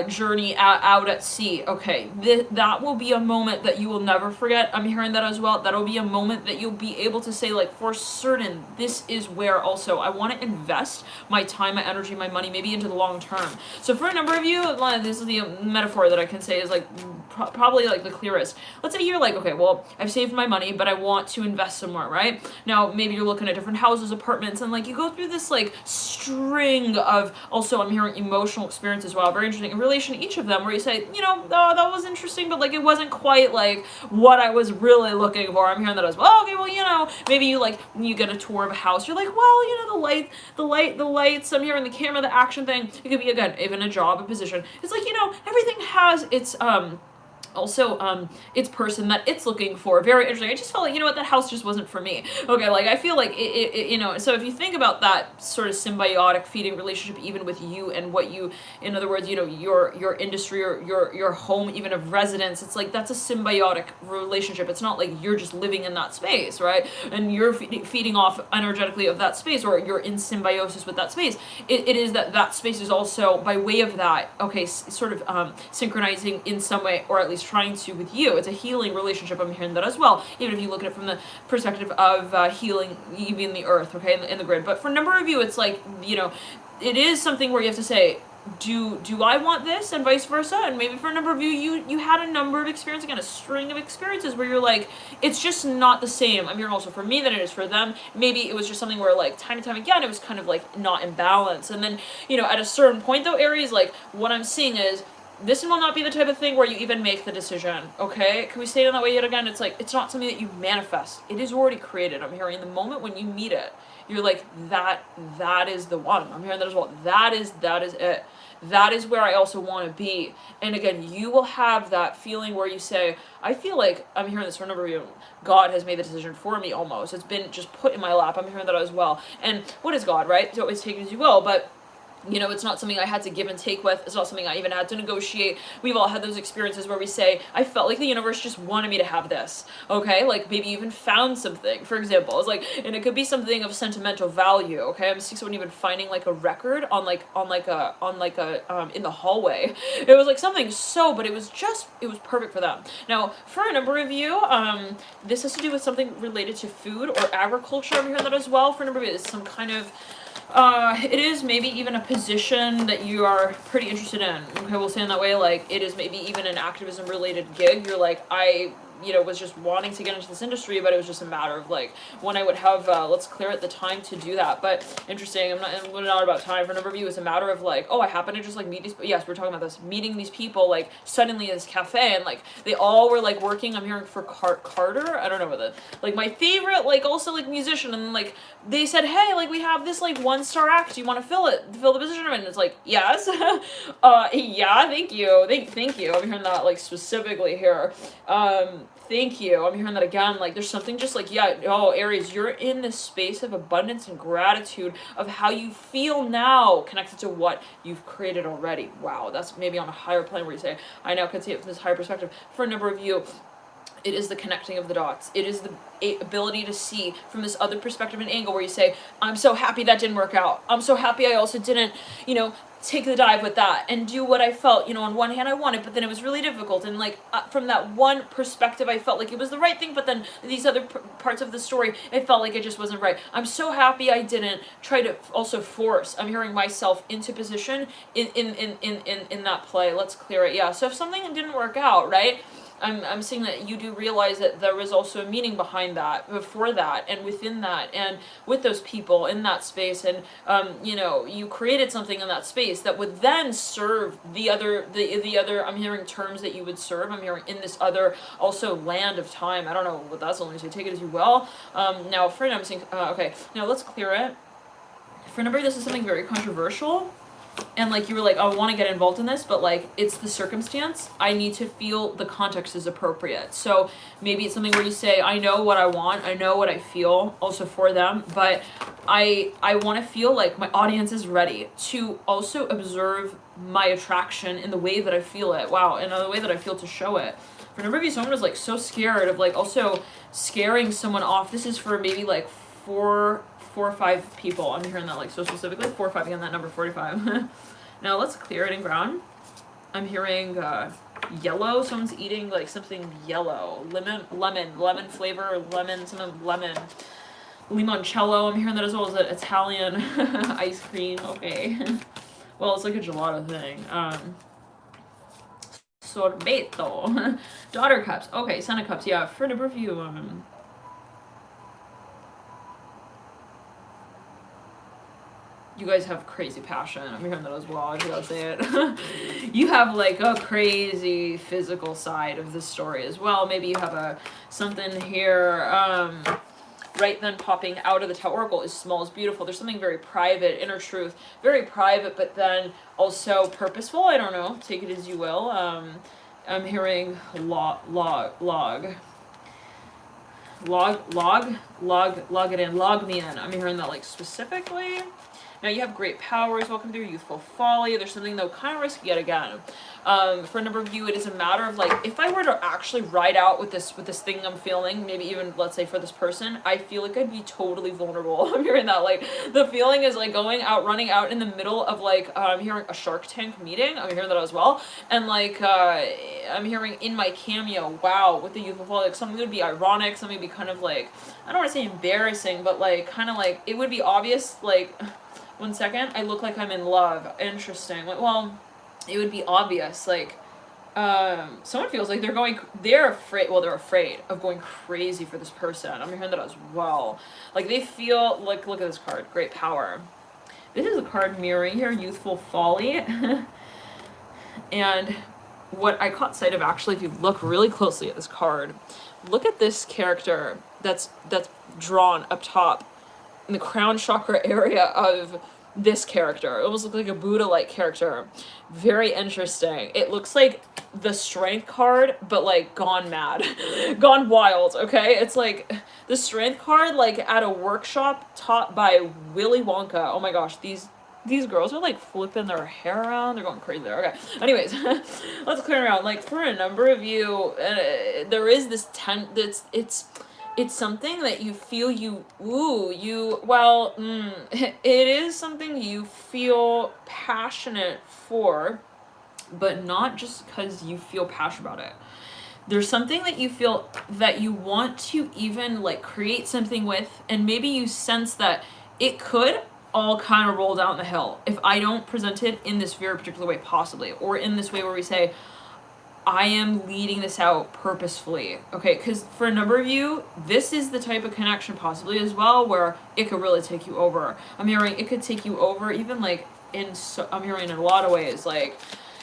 journey out at sea, okay. That will be a moment that you will never forget. I'm hearing that as well. That'll be a moment that you'll be able to say, like, for certain, this is where also I want to invest my time, my energy, my money, maybe into the long term. So for a number of you, this is the metaphor that I can say is like probably like the clearest. Let's say you're like, okay, well, I've saved my money, but I want to invest somewhere, right? Now, maybe you're looking at different houses, apartments, and like you go through this like string of, also I'm hearing emotional experiences, wow, very interesting, in relation to each of them, where you say, oh, that was interesting, but like it wasn't quite like what I was really looking for. I'm hearing that as well. Okay, well, maybe you get a tour of a house, you're like, well, the lights, I'm hearing the camera, the action thing. It could be, again, even a job, a position. It's like, everything has its also its person that it's looking for. Very interesting. I just felt like, that house just wasn't for me. Okay, like I feel like it so if you think about that sort of symbiotic feeding relationship, even with you and what you, in other words, your industry or your home, even of residence, it's like that's a symbiotic relationship. It's not like you're just living in that space, right? And you're feeding off energetically of that space, or you're in symbiosis with that space. It is that space is also, by way of that, okay, sort of synchronizing in some way, or at least trying to with you. It's a healing relationship. I'm hearing that as well, even if you look at it from the perspective of healing even the earth, okay, in the grid. But for a number of you, it's like, it is something where you have to say, do I want this, and vice versa. And maybe for a number of you, you had a number of experiences, again, a string of experiences where you're like, it's just not the same. I'm hearing also for me that it is for them. Maybe it was just something where, like, time and time again, it was kind of like not in balance. And then, at a certain point though, Aries, like what I'm seeing is, this will not be the type of thing where you even make the decision, okay? Can we state it that way yet again? It's like, it's not something that you manifest. It is already created. I'm hearing the moment when you meet it, you're like, that is the one. I'm hearing that as well. That is it. That is where I also want to be. And again, you will have that feeling where you say, I feel like, I'm hearing this for a number of you, God has made the decision for me almost. It's been just put in my lap. I'm hearing that as well. And what is God, right? So always take it as you will, but you know, it's not something I had to give and take with. It's not something I even had to negotiate. We've all had those experiences where we say, I felt like the universe just wanted me to have this. Okay? Like maybe you even found something, for example. It's like, and it could be something of sentimental value. Okay? I'm seeing someone even finding like a record on in the hallway. It was like something but it was perfect for them. Now, for a number of you, this has to do with something related to food or agriculture. I'm hearing that as well. For a number of you, it's some kind of it is maybe even a position that you are pretty interested in. Okay, we'll say in that way, like, it is maybe even an activism related gig. You're like, I, you know, was just wanting to get into this industry, but it was just a matter of like when I would have, let's clear it, the time to do that. But interesting, I'm not about time. For a number of you, it's a matter of like, oh, I happen to just like meet these, yes, we're talking about this, meeting these people, like suddenly in this cafe, and like they all were like working, I'm hearing for Carter, I don't know what the, like my favorite, like also like musician, and like they said, hey, like we have this like 1-star act, do you want to fill the position? And it's like, yes. Yeah, thank you. Thank you. I'm hearing that like specifically here. Thank you. I'm hearing that again. Like there's something just like, yeah, oh, Aries, you're in this space of abundance and gratitude of how you feel now connected to what you've created already. Wow, that's maybe on a higher plane where you say, I now can see it from this higher perspective. For a number of you, it is the connecting of the dots. It is the ability to see from this other perspective and angle where you say, I'm so happy that didn't work out. I'm so happy I also didn't, you know, take the dive with that and do what I felt, you know, on one hand I wanted, but then it was really difficult. And like from that one perspective, I felt like it was the right thing, but then these other parts of the story, it felt like it just wasn't right. I'm so happy I didn't try to also force, I'm hearing myself into position in that play. Let's clear it. Yeah. So if something didn't work out, right? I'm seeing that you do realize that there was also a meaning behind that, before that, and within that, and with those people in that space, and you know, you created something in that space that would then serve the other, I'm hearing terms that you would serve, I'm hearing in this other also land of time. I don't know what that's only, so take it as you will. Now for I'm saying, okay, now let's clear it. For a number, this is something very controversial. And like you were like, I want to get involved in this, but like it's the circumstance. I need to feel the context is appropriate. So maybe it's something where you say, I know what I want, I know what I feel also for them, but I want to feel like my audience is ready to also observe my attraction in the way that I feel it. Wow, in the way that I feel to show it. For a number of you, someone was like so scared of like also scaring someone off. This is for maybe like four or five people. I'm hearing that like so specifically. 4 or 5, again, that number 45. Now let's clear it and ground. I'm hearing yellow. Someone's eating like something yellow. Lemon flavor, lemon. Limoncello. I'm hearing that as well as an Italian ice cream. Okay. Well, it's like a gelato thing. Sorbeto. Daughter cups. Okay, Son of cups. Yeah, for a number of you, you guys have crazy passion. I'm hearing that as well. I gotta say it. You have like a crazy physical side of the story as well. Maybe you have something here. Right then popping out of the Tower Oracle is small is beautiful. There's something very private, inner truth, very private, but then also purposeful. I don't know. Take it as you will. I'm hearing log it in, log me in. I'm hearing that like specifically. Now you have great powers. Welcome to your youthful folly. There's something though kind of risky yet again. For a number of you, it is a matter of like, if I were to actually ride out with this thing I'm feeling, maybe even let's say for this person, I feel like I'd be totally vulnerable. I'm hearing that like the feeling is like running out in the middle of like I'm hearing a Shark Tank meeting. I'm hearing that as well, and like I'm hearing in my cameo, wow, with the youthful folly, like something would be ironic, something would be kind of like, I don't want to say embarrassing, but like kind of like it would be obvious like. 1 second, I look like I'm in love. Interesting. Well, it would be obvious. Like, someone feels like they're afraid of going crazy for this person. I'm hearing that as well. Like, they feel, like, look at this card. Great power. This is a card mirroring here, youthful folly. And what I caught sight of, actually, if you look really closely at this card, look at this character that's drawn up top in the crown chakra area of this character. It almost looks like a Buddha-like character. Very interesting. It looks like the strength card, but like gone mad, gone wild. Okay, it's like the strength card, like at a workshop taught by Willy Wonka. Oh my gosh, these girls are like flipping their hair around. They're going crazy there. Okay. Anyways, let's clear around. Like for a number of you, there is this it's something that you feel it is something you feel passionate for, but not just because you feel passionate about it. There's something that you feel that you want to even like create something with, and maybe you sense that it could all kind of roll down the hill if I don't present it in this very particular way, possibly, or in this way where we say, I am leading this out purposefully, okay? Because for a number of you, this is the type of connection possibly as well where it could really take you over. I'm hearing it could take you over even like I'm hearing in a lot of ways, like,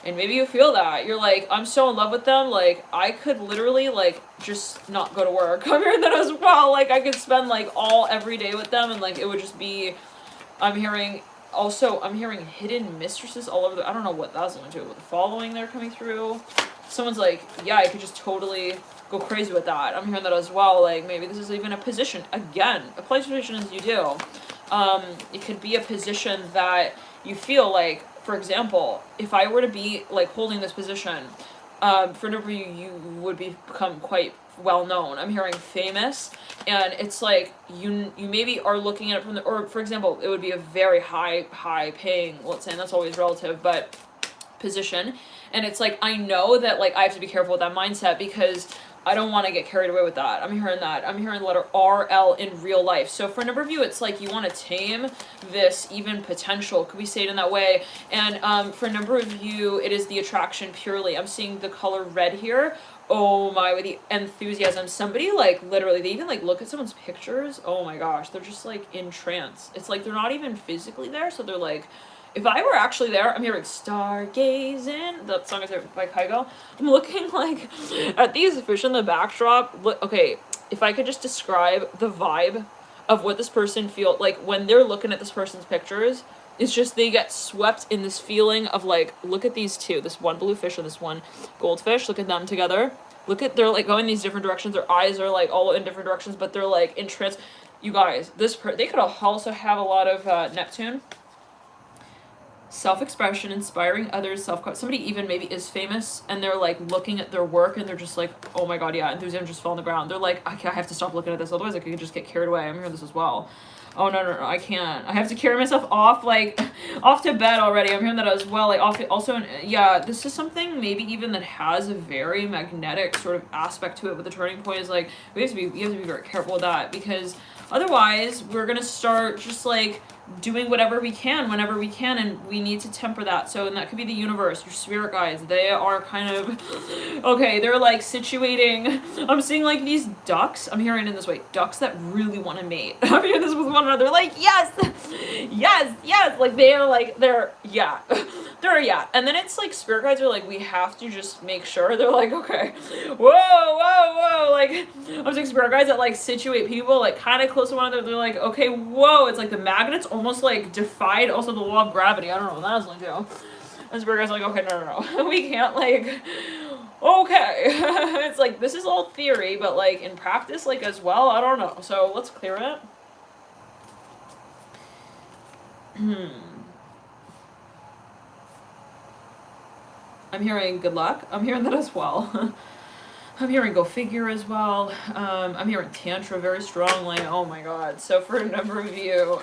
and maybe you feel that. You're like, I'm so in love with them, like, I could literally, like, just not go to work. I'm hearing that as well. Like, I could spend, like, every day with them, and, like, it would just be, I'm hearing hidden mistresses all over I don't know what that's going to do with the following they're coming through. Someone's like, yeah, I could just totally go crazy with that. I'm hearing that as well. Like, maybe this is even a position. Again, apply position as you do. It could be a position that you feel like, for example, if I were to be, like, holding this position, for a number of you would become quite well known. I'm hearing famous, and it's like you maybe are looking at it from or for example, it would be a very high paying, let's say, and that's always relative, but position. And it's like, I know that, like, I have to be careful with that mindset because I don't want to get carried away with that. I'm hearing that. I'm hearing the letter RL in real life. So for a number of you, it's like you want to tame this even potential. Could we say it in that way? And for a number of you, it is the attraction purely. I'm seeing the color red here. Oh my, with the enthusiasm. Somebody, like, literally, they even, like, look at someone's pictures. Oh my gosh, they're just, like, in trance. It's like they're not even physically there, so they're like, if I were actually there, I'm hearing stargazing. That song is by Kygo. I'm looking like at these fish in the backdrop. Okay, if I could just describe the vibe of what this person feels like when they're looking at this person's pictures, it's just they get swept in this feeling of like, look at these two, this one blue fish and this one goldfish. Look at them together. Look at, they're like going these different directions. Their eyes are like all in different directions, but they're like in trance. You guys, they could also have a lot of Neptune. Self-expression, inspiring others, somebody even maybe is famous and they're like looking at their work and they're just like, oh my god, yeah, enthusiasm just fell on the ground. They're like, okay, I have to stop looking at this, otherwise I could just get carried away. I'm hearing this as well. Oh no, I can't. I have to carry myself off, like, off to bed already. I'm hearing that as well. Like, also, yeah, this is something maybe even that has a very magnetic sort of aspect to it. But the turning point is like, you have to be very careful with that, because otherwise we're gonna start just like doing whatever we can whenever we can, and we need to temper that. So, and that could be the universe, your spirit guides. They are kind of, okay, they're like situating, I'm seeing like these ducks, I'm hearing in this way, ducks that really want to mate. I'm hearing this with one another, like, yes, like yeah. And then it's like spirit guides are like, we have to just make sure. They're like, okay, whoa, like, I'm seeing spirit guides that like situate people like kind of close to one another. They're like, okay, whoa, it's like the magnets almost like defied also the law of gravity. I don't know what that was like too. And spirit guides are like, okay, no, we can't, like, okay. It's like, this is all theory, but like in practice, like, as well, I don't know. So let's clear it. I'm hearing good luck. I'm hearing that as well. I'm hearing go figure as well. I'm hearing tantra very strongly. Oh my god. So for a number of you,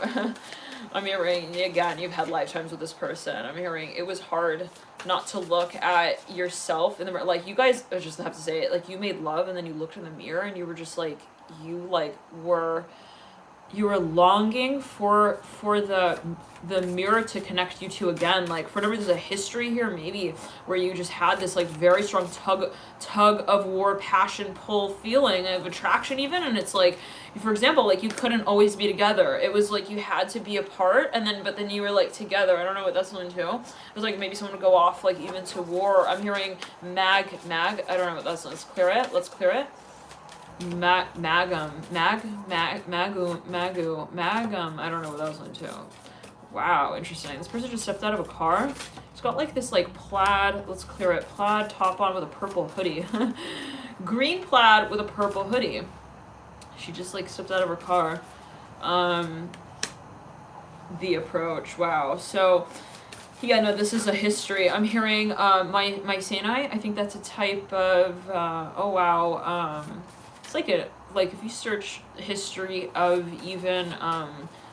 I'm hearing, again, you've had lifetimes with this person. I'm hearing it was hard not to look at yourself in the mirror. Like, you guys, I just have to say it, like, you made love and then you looked in the mirror and you were just like, you like were you were longing for the mirror to connect you to again. Like, for whatever, there's a history here maybe where you just had this like very strong tug of war, passion, pull feeling of attraction even, and it's like, for example, like you couldn't always be together. It was like you had to be apart, and then but then you were like together. I don't know what that's linked to. It was like maybe someone would go off like even to war. I'm hearing mag. I don't know what that's. Let's clear it. Magum. I don't know what that was into. Wow, interesting. This person just stepped out of a car. It's got like this like plaid, let's clear it, plaid top on with a purple hoodie. Green plaid with a purple hoodie. She just like stepped out of her car. The approach, wow. So yeah, no, this is a history. I'm hearing my Mycenae. I think that's a type of oh wow. It's like if you search history of even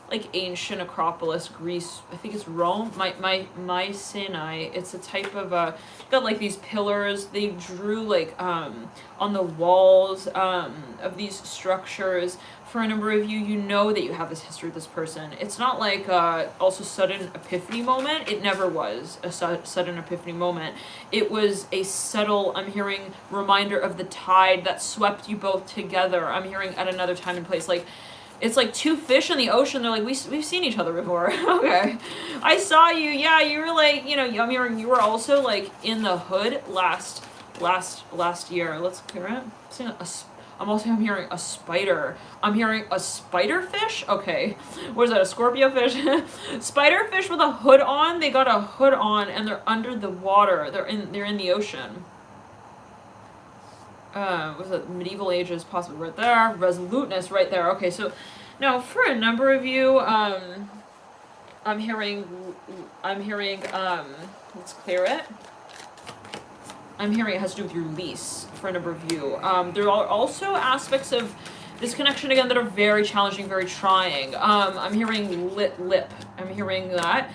like ancient Acropolis, Greece, I think it's Rome, Mycenae, it's a type of got like these pillars they drew like on the walls of these structures. For a number of you, you know that you have this history with this person. It's not like also sudden epiphany moment. It never was a sudden epiphany moment. It was a subtle, I'm hearing, reminder of the tide that swept you both together. I'm hearing at another time and place. Like, it's like two fish in the ocean. They're like, we've seen each other before. Okay. I saw you. Yeah, you were like, you know, I'm hearing you were also like in the hood last year. Let's clear it. I'm hearing a spider. I'm hearing a spider fish? Okay. What is that, a Scorpio fish? Spider fish with a hood on. They got a hood on and they're under the water. They're in the ocean. Was it medieval ages, possibly right there. Resoluteness right there. Okay, so now for a number of you, I'm hearing, let's clear it. I'm hearing it has to do with your lease for a number of you. There are also aspects of this connection again that are very challenging, very trying. I'm hearing lip. I'm hearing that.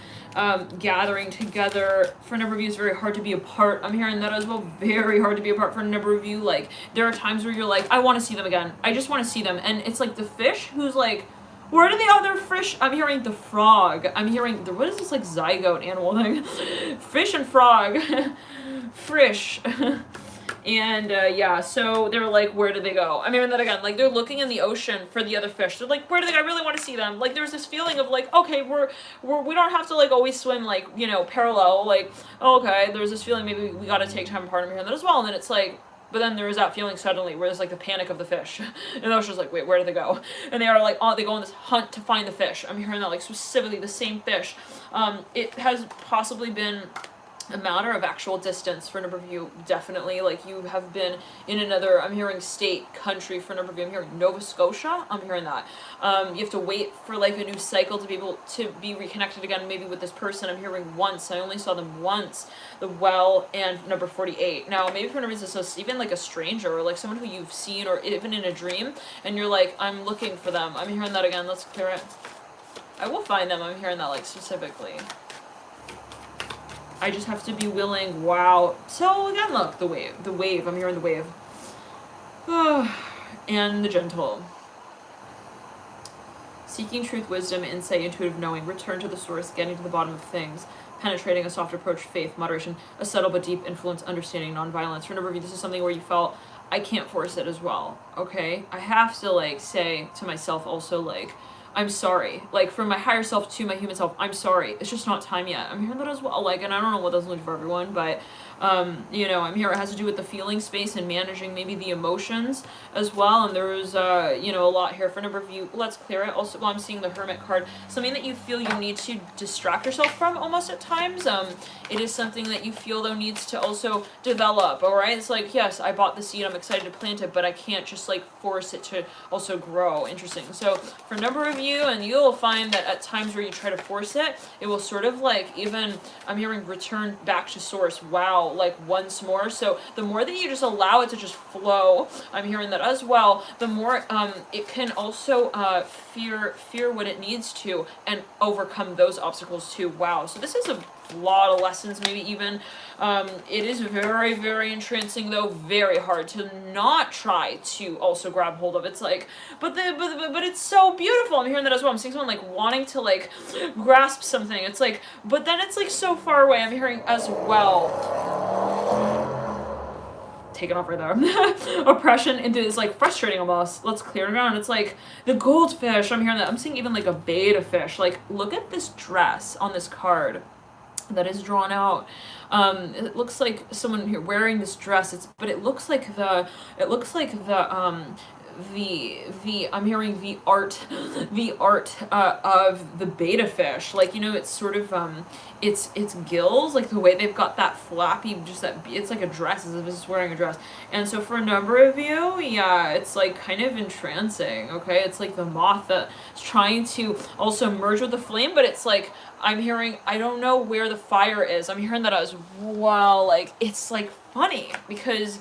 Gathering together for a number of you is very hard to be apart. I'm hearing that as well. Very hard to be apart for a number of you. Like, there are times where you're like, I want to see them again. I just want to see them. And it's like the fish who's like, where do the other fish? I'm hearing the frog. I'm hearing what is this like zygote animal thing? Fish and frog. Frish. And yeah, so they're like, where do they go? I'm hearing that again. Like, they're looking in the ocean for the other fish. They're like, where do they go? I really want to see them. Like, there's this feeling of like, okay, we don't have to like always swim like, you know, parallel. Like, okay, there's this feeling maybe we got to take time apart. I'm hearing that as well. And then it's like, but then there is that feeling suddenly where there's like the panic of the fish. And the ocean's like, wait, where do they go? And they are like, they go on this hunt to find the fish. I'm hearing that like specifically the same fish. It has possibly been a matter of actual distance for a number of you, definitely. Like, you have been in another, I'm hearing state, country for a number of you. I'm hearing Nova Scotia. I'm hearing that. You have to wait for like a new cycle to be able to be reconnected again, maybe with this person. I'm hearing once. I only saw them once. The Well and number 48. Now, maybe for no reason, so even like a stranger or like someone who you've seen or even in a dream, and you're like, I'm looking for them. I'm hearing that again. Let's clear it. I will find them. I'm hearing that like specifically. I just have to be willing. Wow. So again, look, the wave. I'm hearing the wave. And the gentle. Seeking truth, wisdom, insight, intuitive knowing, return to the source, getting to the bottom of things, penetrating, a soft approach, faith, moderation, a subtle but deep influence, understanding, nonviolence. For a number of you, this is something where you felt, I can't force it as well, okay? I have to like say to myself also like, I'm sorry. Like, from my higher self to my human self, I'm sorry. It's just not time yet. I'm hearing that as well. Like, and I don't know what that's like for everyone, but, you know, I'm here. It has to do with the feeling space and managing maybe the emotions as well. And there's, you know, a lot here for a number of you. Let's clear it. Also, I'm seeing the Hermit card. Something that you feel you need to distract yourself from almost at times. It is something that you feel, though, needs to also develop, all right? It's like, yes, I bought the seed. I'm excited to plant it, but I can't just, like, force it to also grow. Interesting. So, for a number of you, and you'll find that at times where you try to force it, it will sort of like, even I'm hearing return back to source. Wow, like once more. So the more that you just allow it to just flow, I'm hearing that as well, the more it can also fear what it needs to and overcome those obstacles too. Wow. So this is a lot of lessons, maybe even. It is very, very entrancing, though very hard to not try to also grab hold of. It's like, but it's so beautiful. I'm hearing that as well. I'm seeing someone like wanting to like grasp something. It's like, but then it's like so far away. I'm hearing as well. Taken off right there. Oppression into is like frustrating almost. Let's clear it around. It's like the goldfish. I'm hearing that. I'm seeing even like a beta fish. Like, look at this dress on this card that is drawn out. It looks like someone here wearing this dress. But it looks like the I'm hearing the art of the beta fish. Like, you know, it's sort of it's gills, like the way they've got that flappy, just that, it's like a dress, as if it's wearing a dress. And so for a number of you, yeah, it's like kind of entrancing. Okay, it's like the moth that's trying to also merge with the flame, but it's like, I'm hearing, I don't know where the fire is. I'm hearing that as well. Like, it's like funny because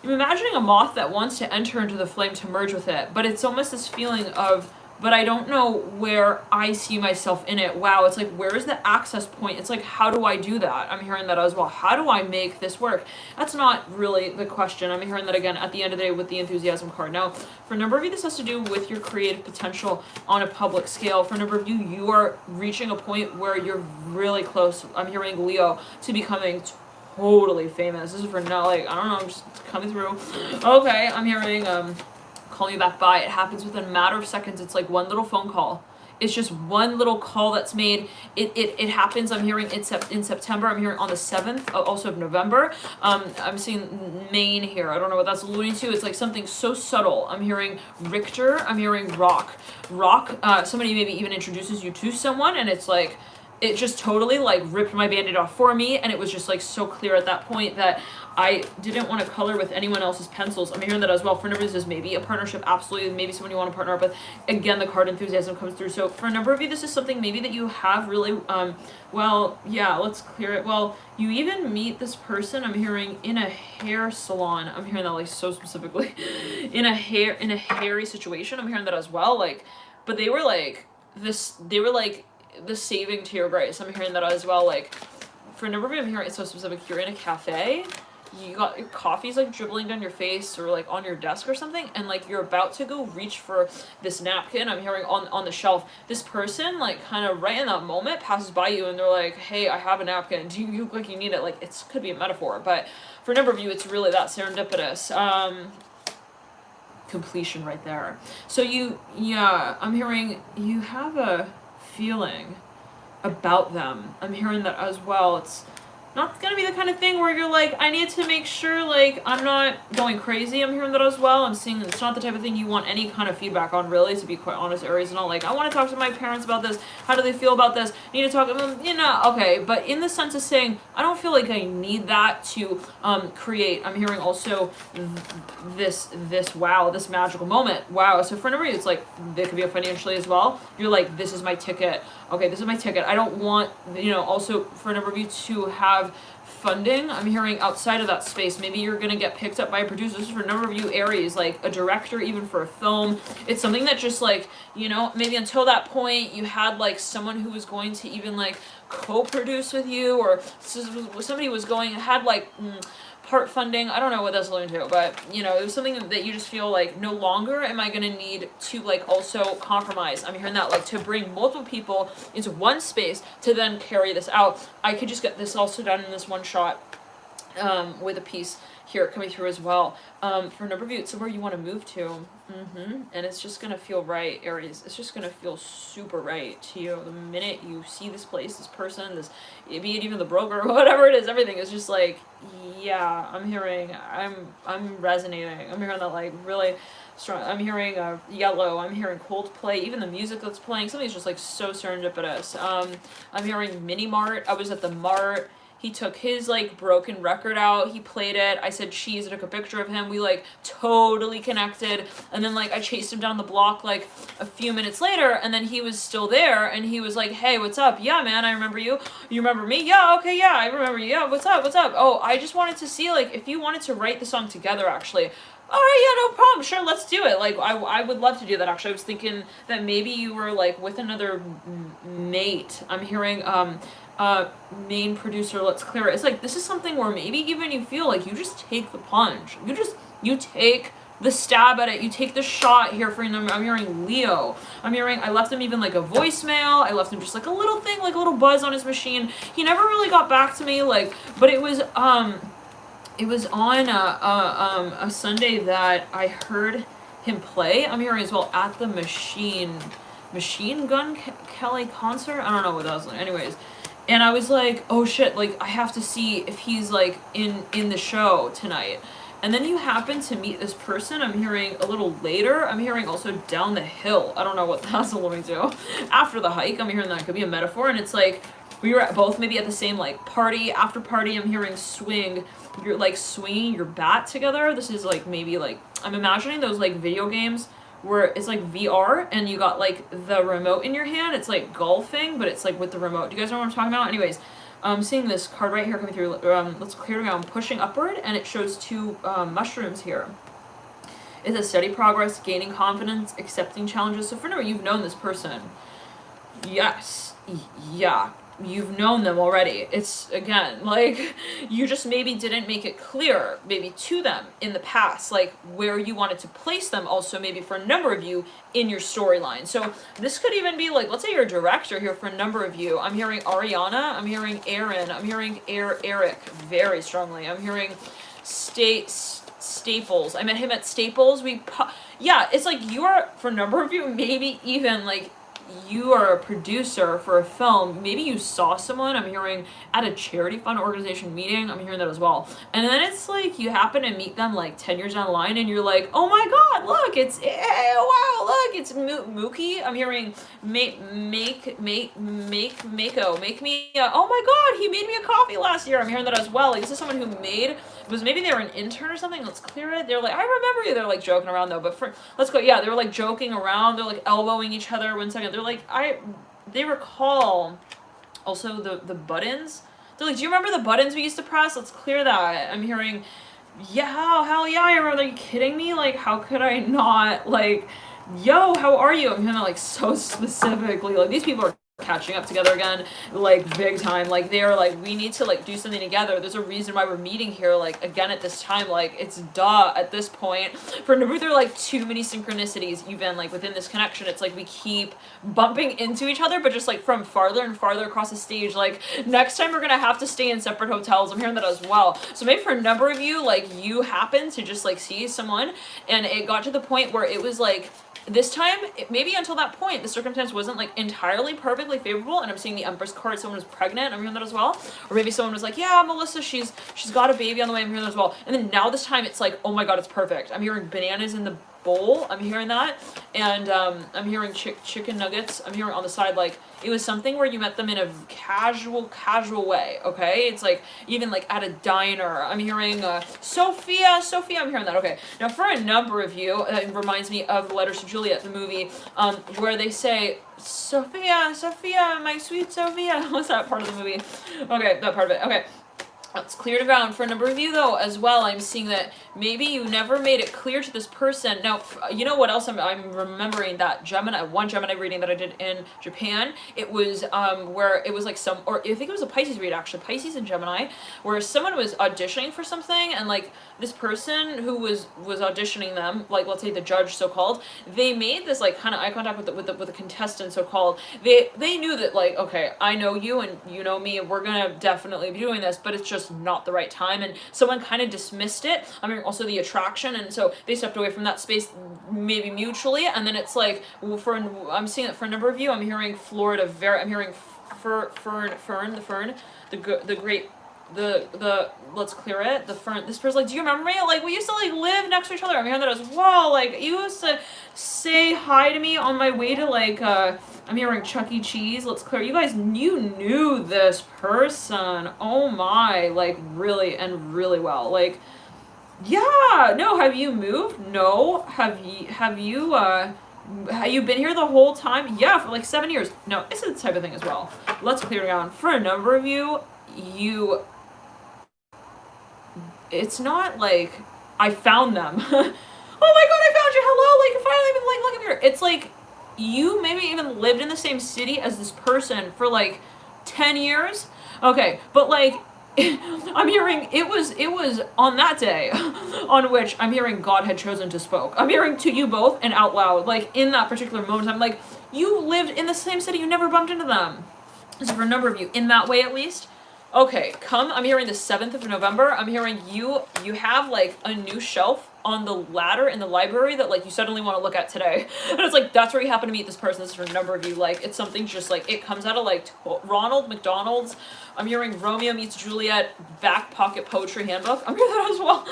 I'm imagining a moth that wants to enter into the flame to merge with it, but it's almost this feeling of, but I don't know where I see myself in it. Wow, it's like, where is the access point? It's like, how do I do that? I'm hearing that as well. How do I make this work? That's not really the question. I'm hearing that again at the end of the day with the enthusiasm card. Now, for a number of you, this has to do with your creative potential on a public scale. For a number of you, you are reaching a point where you're really close. I'm hearing Leo to becoming totally famous. This is for now, like, I don't know, I'm just coming through. Okay, I'm hearing call me back by. It happens within a matter of seconds. It's like one little phone call. It's just one little call that's made. It happens, I'm hearing in September. I'm hearing on the 7th, also of November. I'm seeing Maine here. I don't know what that's alluding to. It's like something so subtle. I'm hearing Richter. I'm hearing Rock. Somebody maybe even introduces you to someone, and it's like, it just totally like ripped my band-aid off for me, and it was just like so clear at that point that I didn't want to color with anyone else's pencils. I'm hearing that as well. For a number of you, this is maybe a partnership, absolutely, maybe someone you want to partner up with. Again, the card enthusiasm comes through. So for a number of you, this is something maybe that you have really, well, yeah, let's clear it. Well, you even meet this person, I'm hearing, in a hair salon. I'm hearing that like so specifically. in a hairy situation. I'm hearing that as well. Like, but they were like the saving to your grace. I'm hearing that as well. Like, for a number of you, I'm hearing it's so specific. You're in a cafe, you got your coffee's like dribbling down your face or like on your desk or something, and like you're about to go reach for this napkin. I'm hearing on the shelf. This person, like, kind of right in that moment passes by you and they're like, hey, I have a napkin. Do you look like you need it? Like, it could be a metaphor, but for a number of you, it's really that serendipitous. Completion right there. So I'm hearing you have a feeling about them. I'm hearing that as well. It's not gonna be the kind of thing where you're like, I need to make sure like I'm not going crazy. I'm hearing that as well. I'm seeing it's not the type of thing you want any kind of feedback on, really, to be quite honest, Aries. Not like, I want to talk to my parents about this. How do they feel about this? I need to talk to them, okay. But in the sense of saying, I don't feel like I need that to create. I'm hearing also this magical moment. Wow. So for a number of you, it's like, it could be financially as well. You're like, this is my ticket. Okay, this is my ticket. I don't want, also for a number of you to have funding. I'm hearing outside of that space. Maybe you're going to get picked up by a producer. This is for a number of you, Aries, like a director, even for a film. It's something that just like, maybe until that point you had like someone who was going to even like co-produce with you, or somebody was had like part funding. I don't know what that's alluding to, but it was something that you just feel like, no longer am I going to need to like also compromise. I'm hearing that, like, to bring multiple people into one space to then carry this out. I could just get this also done in this one shot with a piece here coming through as well. For a number of you, it's somewhere you want to move to. And it's just going to feel right, Aries. It's just going to feel super right to you. The minute you see this place, this person, be it even the broker, whatever it is, everything is just like, yeah, I'm hearing, I'm resonating. I'm hearing that like really strong. I'm hearing yellow. I'm hearing Coldplay. Even the music that's playing, something's just like so serendipitous. I'm hearing Mini Mart. I was at the Mart. He took his like broken record out, he played it, I said cheese, I took a picture of him, we like totally connected, and then like I chased him down the block like a few minutes later, and then he was still there, and he was like, hey, what's up? Yeah, man, I remember you. You remember me? Yeah, okay, yeah, I remember you. Yeah, what's up? Oh, I just wanted to see like if you wanted to write the song together, actually. All right, yeah, no problem. Sure, let's do it. Like, I would love to do that, actually. I was thinking that maybe you were, like, with another mate. I'm hearing, main producer, let's clear it. It's like, this is something where maybe even you feel like you just take the plunge. You take the stab at it. You take the shot here for them. I'm hearing Leo. I'm hearing, I left him even, like, a voicemail. I left him just, like, a little thing, like, a little buzz on his machine. He never really got back to me, like, but it was on a Sunday that I heard him play. I'm hearing as well at the Machine Gun Kelly concert. I don't know what that was like. Anyways, and I was like, oh shit, like I have to see if he's like in the show tonight. And then you happen to meet this person. I'm hearing a little later. I'm hearing also down the hill. I don't know what that's alluding to. After the hike, I'm hearing that could be a metaphor. And it's like we were both maybe at the same like party. After party, I'm hearing swing. You're like swinging your bat together. This is like maybe like I'm imagining those like video games where it's like VR and you got like the remote in your hand. It's like golfing, but it's like with the remote. Do you guys know what I'm talking about? Anyways. I'm seeing this card right here coming through. Let's clear it out. Pushing upward, and it shows two mushrooms here. It's a steady progress, gaining confidence, accepting challenges. So for now, you've known this person. Yes. Yeah. You've known them already. It's, again, like, you just maybe didn't make it clear, maybe to them in the past, like, where you wanted to place them also, maybe for a number of you in your storyline. So this could even be, like, let's say you're a director here for a number of you. I'm hearing Ariana, I'm hearing Aaron, I'm hearing Eric very strongly. I'm hearing Staples. I met him at Staples. Yeah, it's like you are, for a number of you, maybe even, like, you are a producer for a film. Maybe you saw someone, I'm hearing, at a charity fund organization meeting. I'm hearing that as well. And then it's like you happen to meet them like 10 years down the line and you're like, oh my god, look, it's, wow, look, it's Mookie. I'm hearing Mako, make me oh my god, he made me a coffee last year. I'm hearing that as well. Like, this is someone who maybe they were an intern or something. Let's clear it. They're like, I remember you. They're like joking around though, but let's go. Yeah, they were like joking around. They're like elbowing each other. 1 second. They're like, they recall also the buttons. They're like, do you remember the buttons we used to press? Let's clear that. I'm hearing, yeah, hell yeah, I remember. Are you kidding me? Like, how could I not? Like, yo, how are you? I'm hearing that like so specifically. Like, these people are catching up together again, like big time. Like, they are like, we need to like do something together. There's a reason why we're meeting here, like again at this time. Like, it's at this point. For number, there are like too many synchronicities even like within this connection. It's like we keep bumping into each other, but just like from farther and farther across the stage. Like, next time we're gonna have to stay in separate hotels. I'm hearing that as well. So maybe for a number of you, like, you happen to just like see someone and it got to the point where it was like, this time, maybe until that point, the circumstance wasn't like entirely perfectly favorable, and I'm seeing the Empress card, someone was pregnant, I'm hearing that as well. Or maybe someone was like, yeah, Melissa, she's got a baby on the way, I'm hearing that as well. And then now this time it's like, oh my god, it's perfect. I'm hearing bananas in the bowl, I'm hearing that. And I'm hearing chicken nuggets, I'm hearing on the side, like, it was something where you met them in a casual way, okay? It's like, even like at a diner. I'm hearing Sophia, I'm hearing that, okay. Now for a number of you, it reminds me of the Letters to Juliet, the movie, where they say, Sophia, my sweet Sophia. What's that part of the movie? Okay, that part of it, okay. Let's clear it around. For a number of you, though, as well, I'm seeing that maybe you never made it clear to this person. Now, you know what else I'm remembering? That one Gemini reading that I did in Japan. It was where it was like or I think it was a Pisces read, actually, Pisces and Gemini, where someone was auditioning for something, and like this person who was auditioning them, like let's say the judge, so-called, they made this like kind of eye contact with the contestant, so-called. They knew that, like, okay, I know you and you know me, and we're gonna definitely be doing this, but it's just not the right time, and someone kind of dismissed it. I mean, also the attraction, and so they stepped away from that space, maybe mutually, and then it's like, I'm seeing that for a number of you, I'm hearing Florida, I'm hearing Fern, the great, let's clear it, the Fern, this person's like, do you remember me? Like, we used to like live next to each other. I'm hearing that as well. Like, you used to say hi to me on my way to like, I'm hearing Chuck E. Cheese. Let's clear. You guys, you knew this person. Oh my, like really and really well. Like, yeah, no, have you moved? No. Have you been here the whole time? Yeah, for like 7 years. No, it's the type of thing as well. Let's clear it down. For a number of you, it's not like I found them. Oh my god, I found you, hello, like, finally, been, like, look at here. It's like, you maybe even lived in the same city as this person for, like, 10 years? Okay, but, like, I'm hearing, it was on that day on which I'm hearing God had chosen to spoke. I'm hearing to you both and out loud, like, in that particular moment, I'm like, you lived in the same city, you never bumped into them. So for a number of you, in that way at least. Okay, I'm hearing the 7th of November, I'm hearing you have, like, a new shelf on the ladder in the library that, like, you suddenly want to look at today. And it's like, that's where you happen to meet this person. This is for a number of you. Like, it's something just, like, it comes out of, like, Ronald McDonald's. I'm hearing Romeo Meets Juliet back pocket poetry handbook. I'm hearing that as well.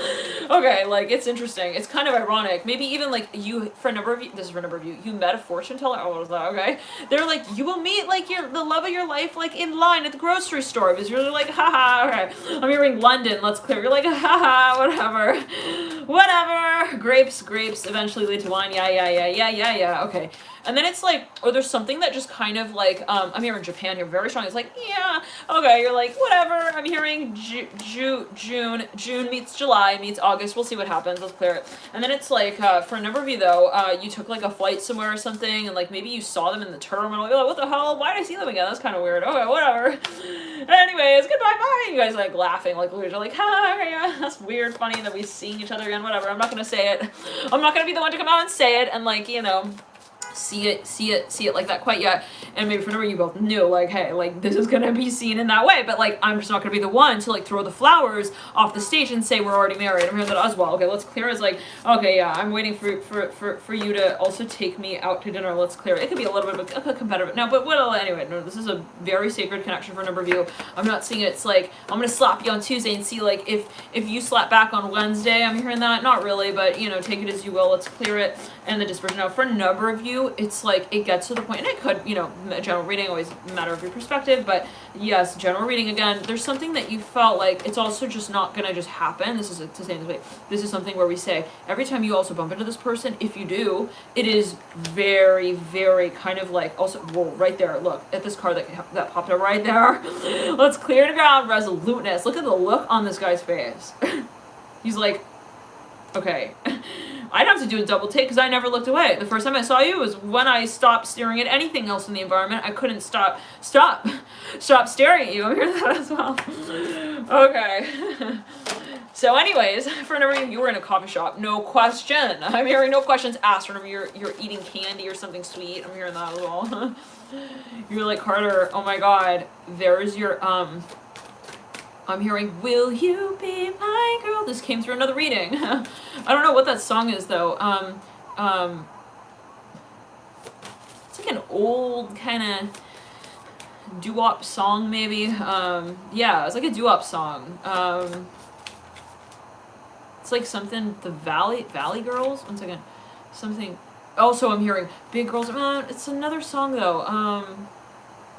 Okay, like, it's interesting. It's kind of ironic. Maybe even, like, you, for a number of you, this is for a number of you, you met a fortune teller. Oh, what was that? Okay. They're like, you will meet, like, the love of your life, like, in line at the grocery store. Because you're like, haha, okay. I'm hearing London, let's clear. You're like, haha, whatever. Whatever. Grapes eventually lead to wine. Yeah. Okay. And then it's like, or there's something that just kind of like, I'm hearing Japan here very strong. It's like, yeah, okay, you're like, whatever. I'm hearing June meets July meets August. We'll see what happens. Let's clear it. And then it's like, for a number of you though, you took like a flight somewhere or something, and like maybe you saw them in the terminal. You're like, what the hell? Why did I see them again? That's kind of weird. Okay, whatever. Anyways, goodbye, bye. You guys like laughing, like you're like, hi, yeah, that's weird, funny that we seeing each other again. Whatever. I'm not gonna say it. I'm not gonna be the one to come out and say it and like, you know, see it like that quite yet. And maybe for a number of you both knew, like, hey, like, this is gonna be seen in that way, but like, I'm just not gonna be the one to like throw the flowers off the stage and say we're already married. I'm hearing that as well. Okay, let's clear is like, okay, yeah, I'm waiting for you to also take me out to dinner. Let's clear it. It could be a little bit of a competitive, no, but well, anyway, no, this is a very sacred connection for a number of you. I'm not seeing it. It's like, I'm gonna slap you on Tuesday and see like if you slap back on Wednesday. I'm hearing that, not really, but you know, take it as you will. Let's clear it. And the dispersion. Now, for a number of you, it's like it gets to the point, and it could, you know, general reading always a matter of your perspective, but yes, general reading again, there's something that you felt like it's also just not gonna just happen. This is to say in this way, this is something where we say every time you also bump into this person, if you do, it is very, very kind of like also, whoa, right there, look at this card that popped up right there. Let's clear the ground. Resoluteness. Look at the look on this guy's face. He's like, okay. I'd have to do a double take because I never looked away. The first time I saw you was when I stopped staring at anything else in the environment. I couldn't stop staring at you. I hear that as well. Okay. So anyways, for whenever you were in a coffee shop, no question. I'm hearing no questions asked whenever you're eating candy or something sweet. I'm hearing that as well. You're like, Carter, oh my god, there's your I'm hearing, will you be my girl? This came through another reading. I don't know what that song is, though. It's like an old kind of doo-wop song, maybe. Yeah, it's like a doo-wop song. It's like something, the Valley Girls? One second. Something. Also, I'm hearing Big Girls. It's another song, though.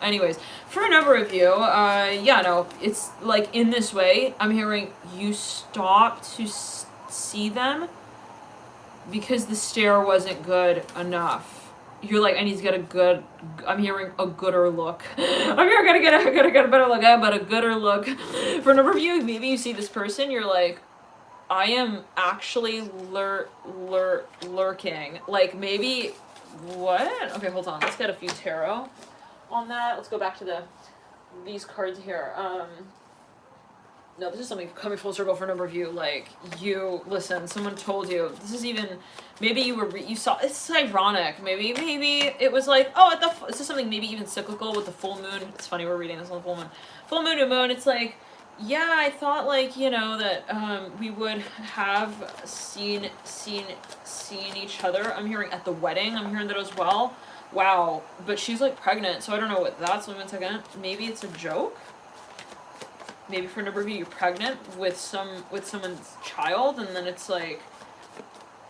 Anyways, for a number of you, yeah, no, it's like in this way, I'm hearing you stop to see them because the stare wasn't good enough. You're like, I need to get a good, I'm hearing a gooder look. I'm here, I gotta get a better look, but a gooder look. For a number of you, maybe you see this person, you're like, I am actually lurking. Like, maybe, what? Okay, hold on, let's get a few tarot on that. Let's go back to these cards here. No, this is something coming full circle for a number of you. Like, you, listen, someone told you, this is even, maybe you saw, it's ironic, maybe it was like, oh, this is something maybe even cyclical with the full moon. It's funny, we're reading this on the full moon. Full moon to moon, it's like, yeah, I thought, like, you know, that we would have seen each other. I'm hearing at the wedding, I'm hearing that as well. Wow, but she's like pregnant, so I don't know what that's. Wait 1 second. Maybe it's a joke. Maybe for a number of you, you're pregnant with someone's child, and then it's like,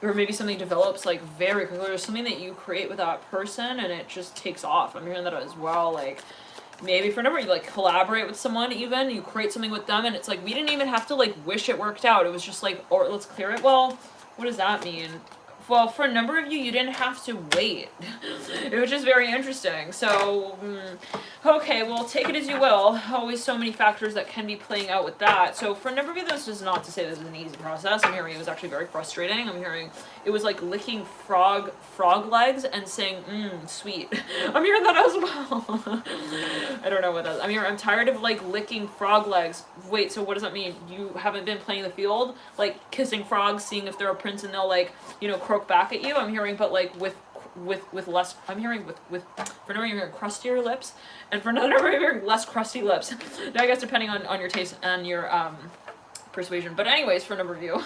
or maybe something develops like very quickly. There's something that you create with that person, and it just takes off. I'm hearing that as well. Like, maybe for a number of you, like collaborate with someone, even you create something with them, and it's like we didn't even have to like wish it worked out. It was just like, or let's clear it. Well, what does that mean? Well, for a number of you, you didn't have to wait. It was just very interesting. So, Okay, well, take it as you will. Always so many factors that can be playing out with that. So for a number of you, this is not to say this is an easy process. I'm hearing it was actually very frustrating. I'm hearing it was like licking frog legs and saying, sweet. I'm hearing that as well. I don't know what that is. I'm tired of like licking frog legs. Wait, so what does that mean? You haven't been playing the field? Like kissing frogs, seeing if they're a prince and they'll like, croak back at you? I'm hearing, but like with less, I'm hearing with for another you're hearing crustier lips, and for another you're hearing less crusty lips. Now I guess depending on your taste and your persuasion. But anyways, for a number of you.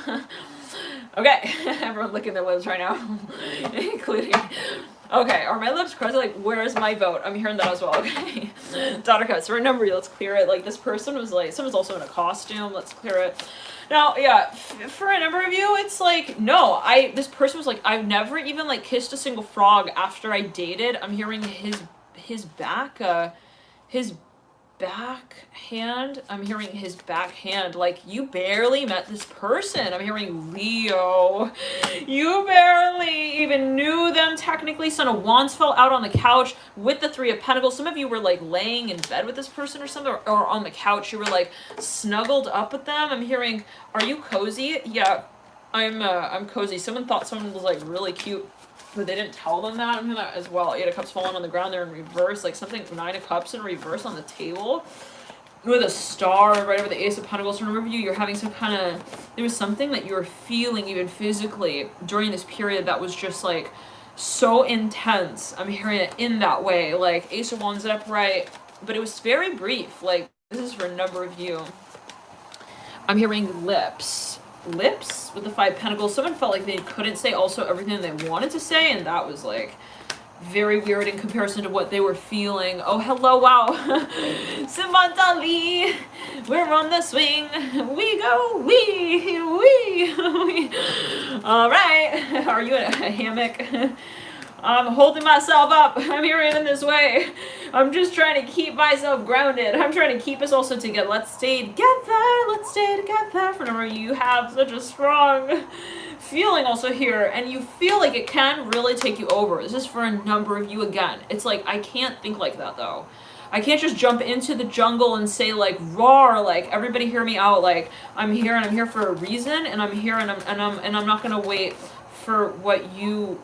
Okay, everyone licking their lips right now, including. Okay, are my lips crusty? Like, where's my vote? I'm hearing that as well. Okay, daughter cuts. For a number of you, let's clear it. Like this person was like, someone's also in a costume. Let's clear it. Now, yeah, for a number of you, it's like, no, this person was like, I've never even like kissed a single frog after I dated. I'm hearing his backhand. I'm hearing his backhand. Like, you barely met this person. I'm hearing Leo. You barely even knew them technically. Son of Wands fell out on the couch with the Three of Pentacles. Some of you were like laying in bed with this person or something, or on the couch. You were like snuggled up with them. I'm hearing, are you cozy? Yeah, I'm cozy. Someone thought someone was like really cute, but they didn't tell them that. I'm hearing that as well. Eight of Cups falling on the ground there in reverse, like something, Nine of Cups in reverse on the table with a star right over the Ace of Pentacles. From review, you're having some kind of, there was something that you were feeling even physically during this period that was just like so intense. I'm hearing it in that way, like Ace of Wands upright, but it was very brief. Like, this is for a number of you. I'm hearing lips with the Five Pentacles. Someone felt like they couldn't say also everything they wanted to say, and that was like very weird in comparison to what they were feeling. Oh, hello, wow. Simantali, we're on the swing. We go, we. All right, are you in a hammock? I'm holding myself up. I'm hearing in this way. I'm just trying to keep myself grounded. I'm trying to keep us also together. Let's stay together. Let's stay together. For number, you have such a strong feeling also here, and you feel like it can really take you over. This is for a number of you again. It's like, I can't think like that though. I can't just jump into the jungle and say like roar, like everybody hear me out, like I'm here and I'm here for a reason, and I'm here and I'm not gonna wait for what you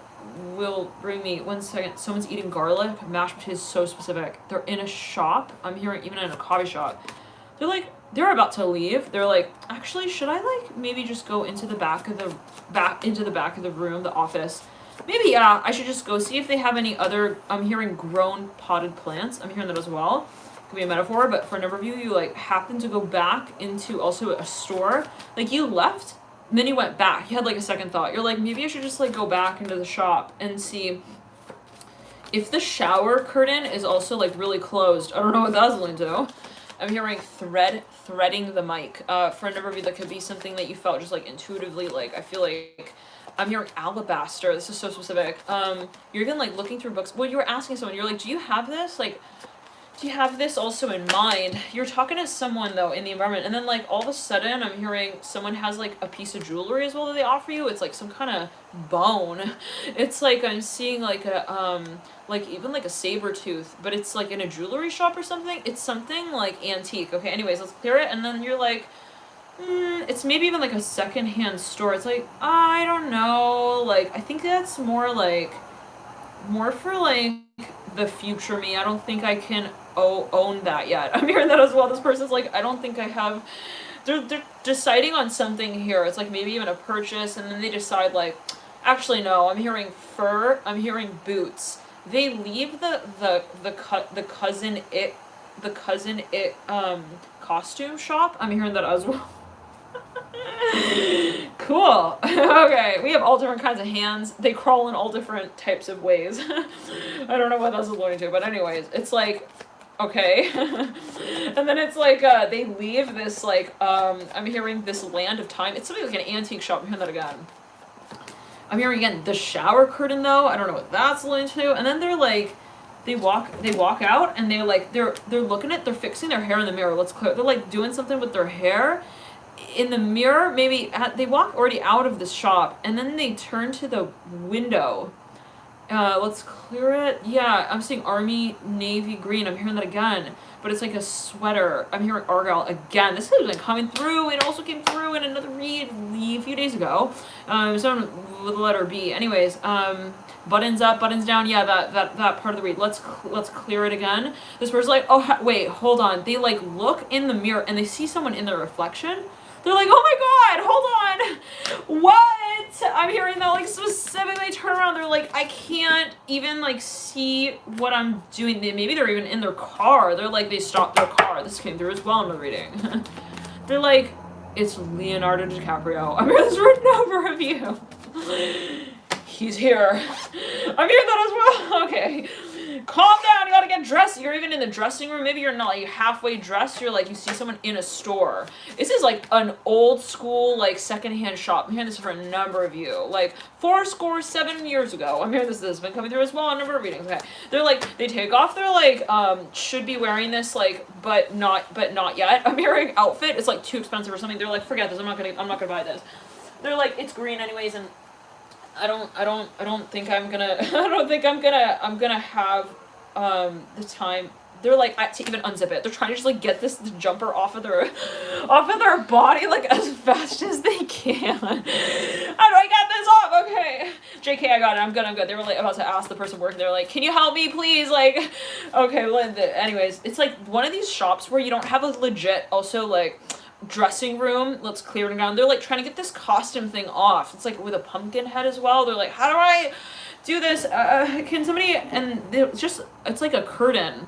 will bring me. 1 second. Someone's eating garlic. Mashed potatoes, so specific. They're in a shop. I'm hearing even in a coffee shop. They're about to leave. They're like, actually, should I like maybe just go into the back of the room, the office? Maybe, yeah, I should just go see if they have any other, I'm hearing grown potted plants. I'm hearing that as well. Could be a metaphor, but for a number of you, you like happen to go back into also a store. Like you left, and then you went back. You had like a second thought. You're like, maybe I should just like go back into the shop and see if the shower curtain is also like really closed. I don't know what that's going to. I'm hearing threading the mic. For a number of you, that could be something that you felt just like intuitively, like I feel like I'm hearing alabaster. This is so specific. You're even like looking through books. Well, you were asking someone, you're like, do you have this? Like, do you have this also in mind? You're talking to someone though in the environment, and then like all of a sudden I'm hearing someone has like a piece of jewelry as well that they offer you. It's like some kind of bone. It's like I'm seeing like a like even like a saber tooth, but it's like in a jewelry shop or something. It's something like antique. Okay, anyways, let's clear it. And then you're like, it's maybe even like a secondhand store. It's like, I don't know, like I think that's more for like the future me. I don't think I can own that yet. I'm hearing that as well. This person's like, I don't think I have. They're deciding on something here. It's like maybe even a purchase, and then they decide like, actually no. I'm hearing fur. I'm hearing boots. They leave the cousin it costume shop. I'm hearing that as well. Cool. Okay, we have all different kinds of hands. They crawl in all different types of ways. I don't know what that's alluding to, but anyways, it's like, okay. And then it's like they leave this like I'm hearing this land of time. It's something like an antique shop. I'm hearing that again. I'm hearing again the shower curtain though. I don't know what that's alluding to. And then they're like, they walk out, and they're like they're looking at, they're fixing their hair in the mirror. Let's clear. They're like doing something with their hair in the mirror. Maybe they walk already out of the shop, and then they turn to the window, Let's clear it. Yeah, I'm seeing army, navy, green. I'm hearing that again. But it's like a sweater. I'm hearing argyle again. This has been coming through. It also came through in another read a few days ago. Someone with the letter B. Anyways, buttons up, buttons down. Yeah, that part of the read. Let's clear it again. This person's like, oh, wait, hold on. They like look in the mirror and they see someone in their reflection. They're like, oh my god, hold on. What? I'm hearing that like specifically turn around. They're like, I can't even like see what I'm doing. Maybe they're even in their car. They're like, they stopped their car. This came through as well in the reading. They're like, it's Leonardo DiCaprio. I'm hearing this for a number of you. He's here. I'm hearing that as well. Okay. Calm down, you gotta get dressed. You're even in the dressing room. Maybe you're not like halfway dressed. You're like, you see someone in a store. This is like an old school, like secondhand shop. I'm hearing this for a number of you. Like 7 years ago. I'm hearing this has been coming through as well. A number of readings. Okay. They're like, they take off their like, should be wearing this, like, but not yet. I'm hearing outfit. It's like too expensive or something. They're like, forget this. I'm not gonna buy this. They're like, it's green anyways, and I don't think I'm gonna I'm gonna have the time. They're like to even unzip it. They're trying to just like get this jumper off of their body like as fast as they can. How do I get this off? Okay. JK, I got it. I'm good. They were like about to ask the person working. They're like, can you help me please? Like, okay, well, anyways, it's like one of these shops where you don't have a legit also like dressing room. Let's clear it down. They're like trying to get this costume thing off. It's like with a pumpkin head as well. They're like, how do I do this? Can somebody? And it's like a curtain.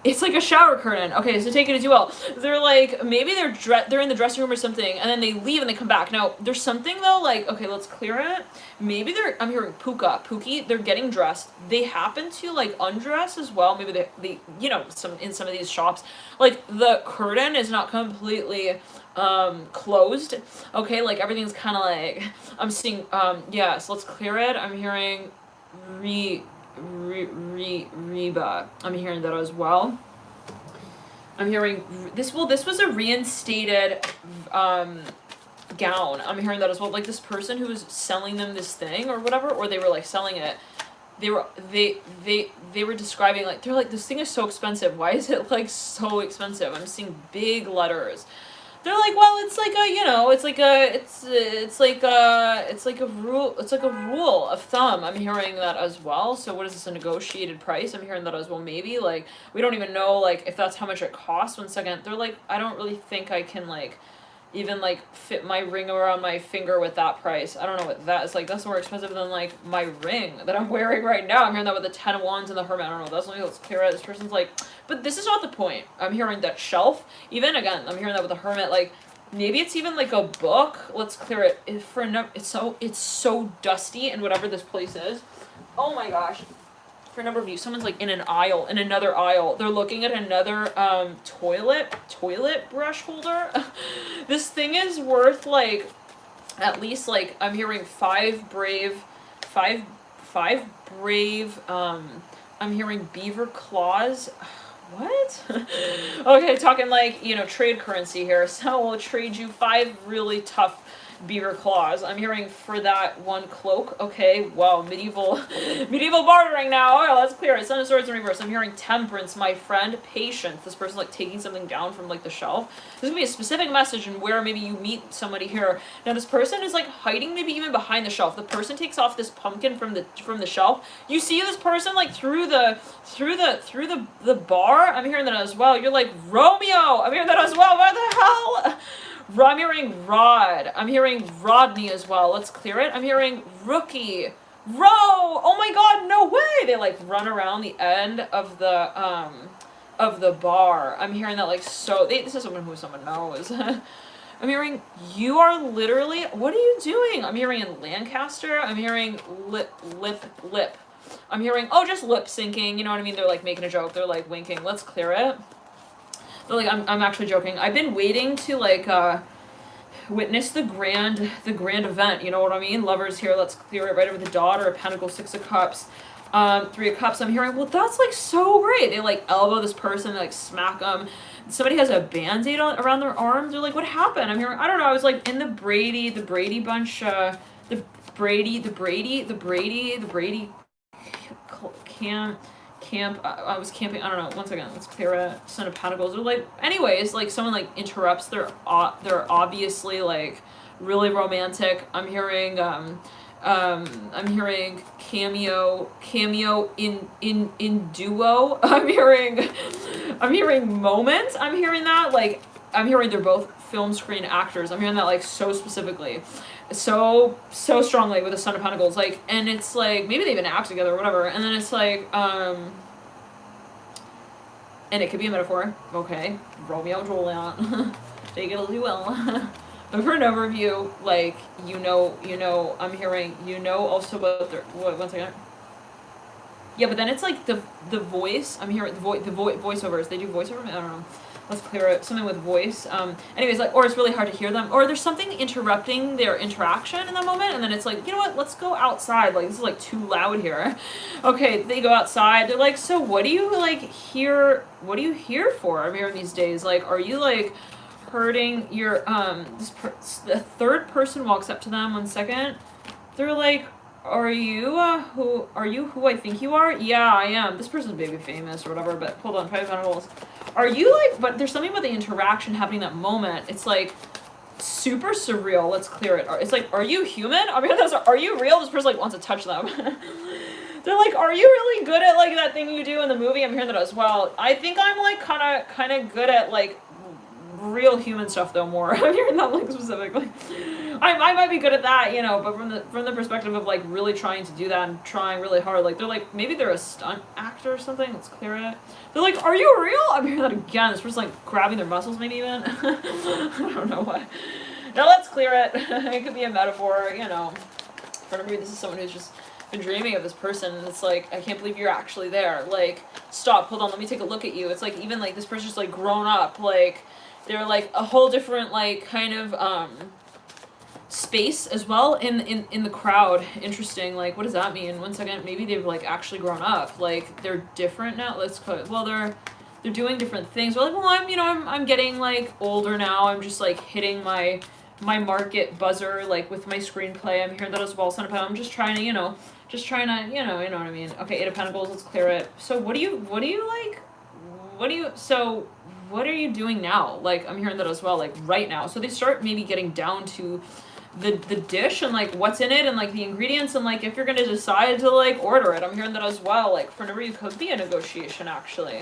It's like a shower curtain. Okay, so take it as you will. They're like, maybe they're in the dressing room or something, and then they leave and they come back. Now, there's something though, like, okay, let's clear it. Maybe I'm hearing Pookie, they're getting dressed. They happen to like undress as well. Maybe they in some of these shops, like the curtain is not completely closed. Okay, like everything's kind of like, I'm seeing, yeah, so let's clear it. I'm hearing Reba. I'm hearing that as well. I'm hearing this was a reinstated gown. I'm hearing that as well. Like this person who was selling them this thing or whatever, or they were like selling it. They were describing like, they're like, this thing is so expensive. Why is it like so expensive? I'm seeing big letters. They're like, well, it's like a, it's like a rule of thumb. I'm hearing that as well. So what is this, a negotiated price? I'm hearing that as well. Maybe like, we don't even know like if that's how much it costs. 1 second. They're like, I don't really think I can like even like fit my ring around my finger with that price. I don't know what that is like. That's more expensive than like my ring that I'm wearing right now. I'm hearing that with the 10 of Wands and the Hermit. I don't know. That's only let's clear out. This person's like, but this is not the point. I'm hearing that shelf. Even again, I'm hearing that with the Hermit. Like maybe it's even like a book. Let's clear it. It's so dusty and whatever this place is. Oh my gosh. For a number of you, someone's like in another aisle. They're looking at another toilet brush holder. This thing is worth like at least like, I'm hearing five brave. I'm hearing beaver claws. What? Okay, talking like, trade currency here. So we'll trade you 5 really tough beaver claws. I'm hearing for that 1 cloak. Okay, wow, medieval bartering now. Oh, let's clear it. Son of Swords in reverse. I'm hearing temperance, my friend. Patience. This person's like taking something down from like the shelf. This is gonna be a specific message and where maybe you meet somebody here. Now this person is like hiding maybe even behind the shelf. The person takes off this pumpkin from the shelf. You see this person like through the bar. I'm hearing that as well. You're like, Romeo. I'm hearing that as well. What the hell? I'm hearing Rod. I'm hearing Rodney as well. Let's clear it. I'm hearing Rookie. Row! Oh my god, no way! They like run around the end of the bar. I'm hearing that like this is someone who someone knows. I'm hearing you are literally, what are you doing? I'm hearing in Lancaster. I'm hearing lip. I'm hearing, just lip syncing, you know what I mean? They're like making a joke. They're like winking. Let's clear it. They're like, I'm actually joking. I've been waiting to like witness the grand event, you know what I mean? Lovers here, let's clear it. Right over the Daughter of Pentacles, 6 of Cups, 3 of Cups. I'm hearing, well, that's like so great. They like elbow this person, they like smack them. Somebody has a band-aid around their arm. They're like, what happened? I'm hearing, I don't know. I was like in the Brady bunch, the Brady. I was camping, I don't know, 1 second, let's clear it. Son of Pentacles, or like, anyways, like someone like interrupts, they're obviously like really romantic. I'm hearing cameo in duo. I'm hearing moment. I'm hearing that, like, I'm hearing they're both film screen actors. I'm hearing that like so specifically, so strongly with the Son of Pentacles, like, and it's like maybe they even act together or whatever, and then it's like and it could be a metaphor. Okay, Romeo and Juliet. Take it as you will. But for an overview, like, you know, I'm hearing, also about their, what, 1 second. Yeah, but then it's like the voice. I'm hearing the voiceovers. They do voiceover. I don't know. Let's clear it. Something with voice. Anyways, like, or it's really hard to hear them, or there's something interrupting their interaction in that moment, and then it's like, you know what? Let's go outside. Like, this is like too loud here. Okay, they go outside. They're like, so what do you like here? What are you here for? I'm hearing these days. Like, are you like hurting your the third person walks up to them 1 second. They're like, are you who I think you are? Yeah, I am. This person's maybe famous or whatever, but hold on, 5 Pentacles. Are you like, but there's something about the interaction happening that moment. It's like super surreal. Let's clear it. It's like, are you human? I mean, are you real? This person like wants to touch them. They're like, are you really good at like that thing you do in the movie? I'm hearing that as well. I think I'm like kind of good at like real human stuff though more. I'm hearing that like specifically. I might be good at that, you know, but from the perspective of like really trying to do that and trying really hard, like they're like, maybe they're a stunt actor or something. Let's clear it. They're like, are you real? I'm hearing that again. This person's like grabbing their muscles maybe even. I don't know what. Now let's clear it. It could be a metaphor, you know. For maybe this is someone who's just been dreaming of this person, and it's like, I can't believe you're actually there. Like, stop, hold on, let me take a look at you. It's like, even like this person's just like grown up, like they're like a whole different like kind of space as well in the crowd. Interesting. Like, what does that mean? 1 second. Maybe they've like actually grown up, like they're different now. Let's put, well, they're doing different things. We're like, well, I'm getting like older now. I'm just like hitting my market buzzer, like with my screenplay. I'm hearing that as well. Son of Pentacles. I'm just trying to, you know what I mean. Okay, 8 of Pentacles. Let's clear it. So what are you doing now? Like, I'm hearing that as well, like right now. So they start maybe getting down to the dish and like what's in it and like the ingredients and like if you're gonna decide to like order it. I'm hearing that as well. Like for whenever you could be a negotiation actually.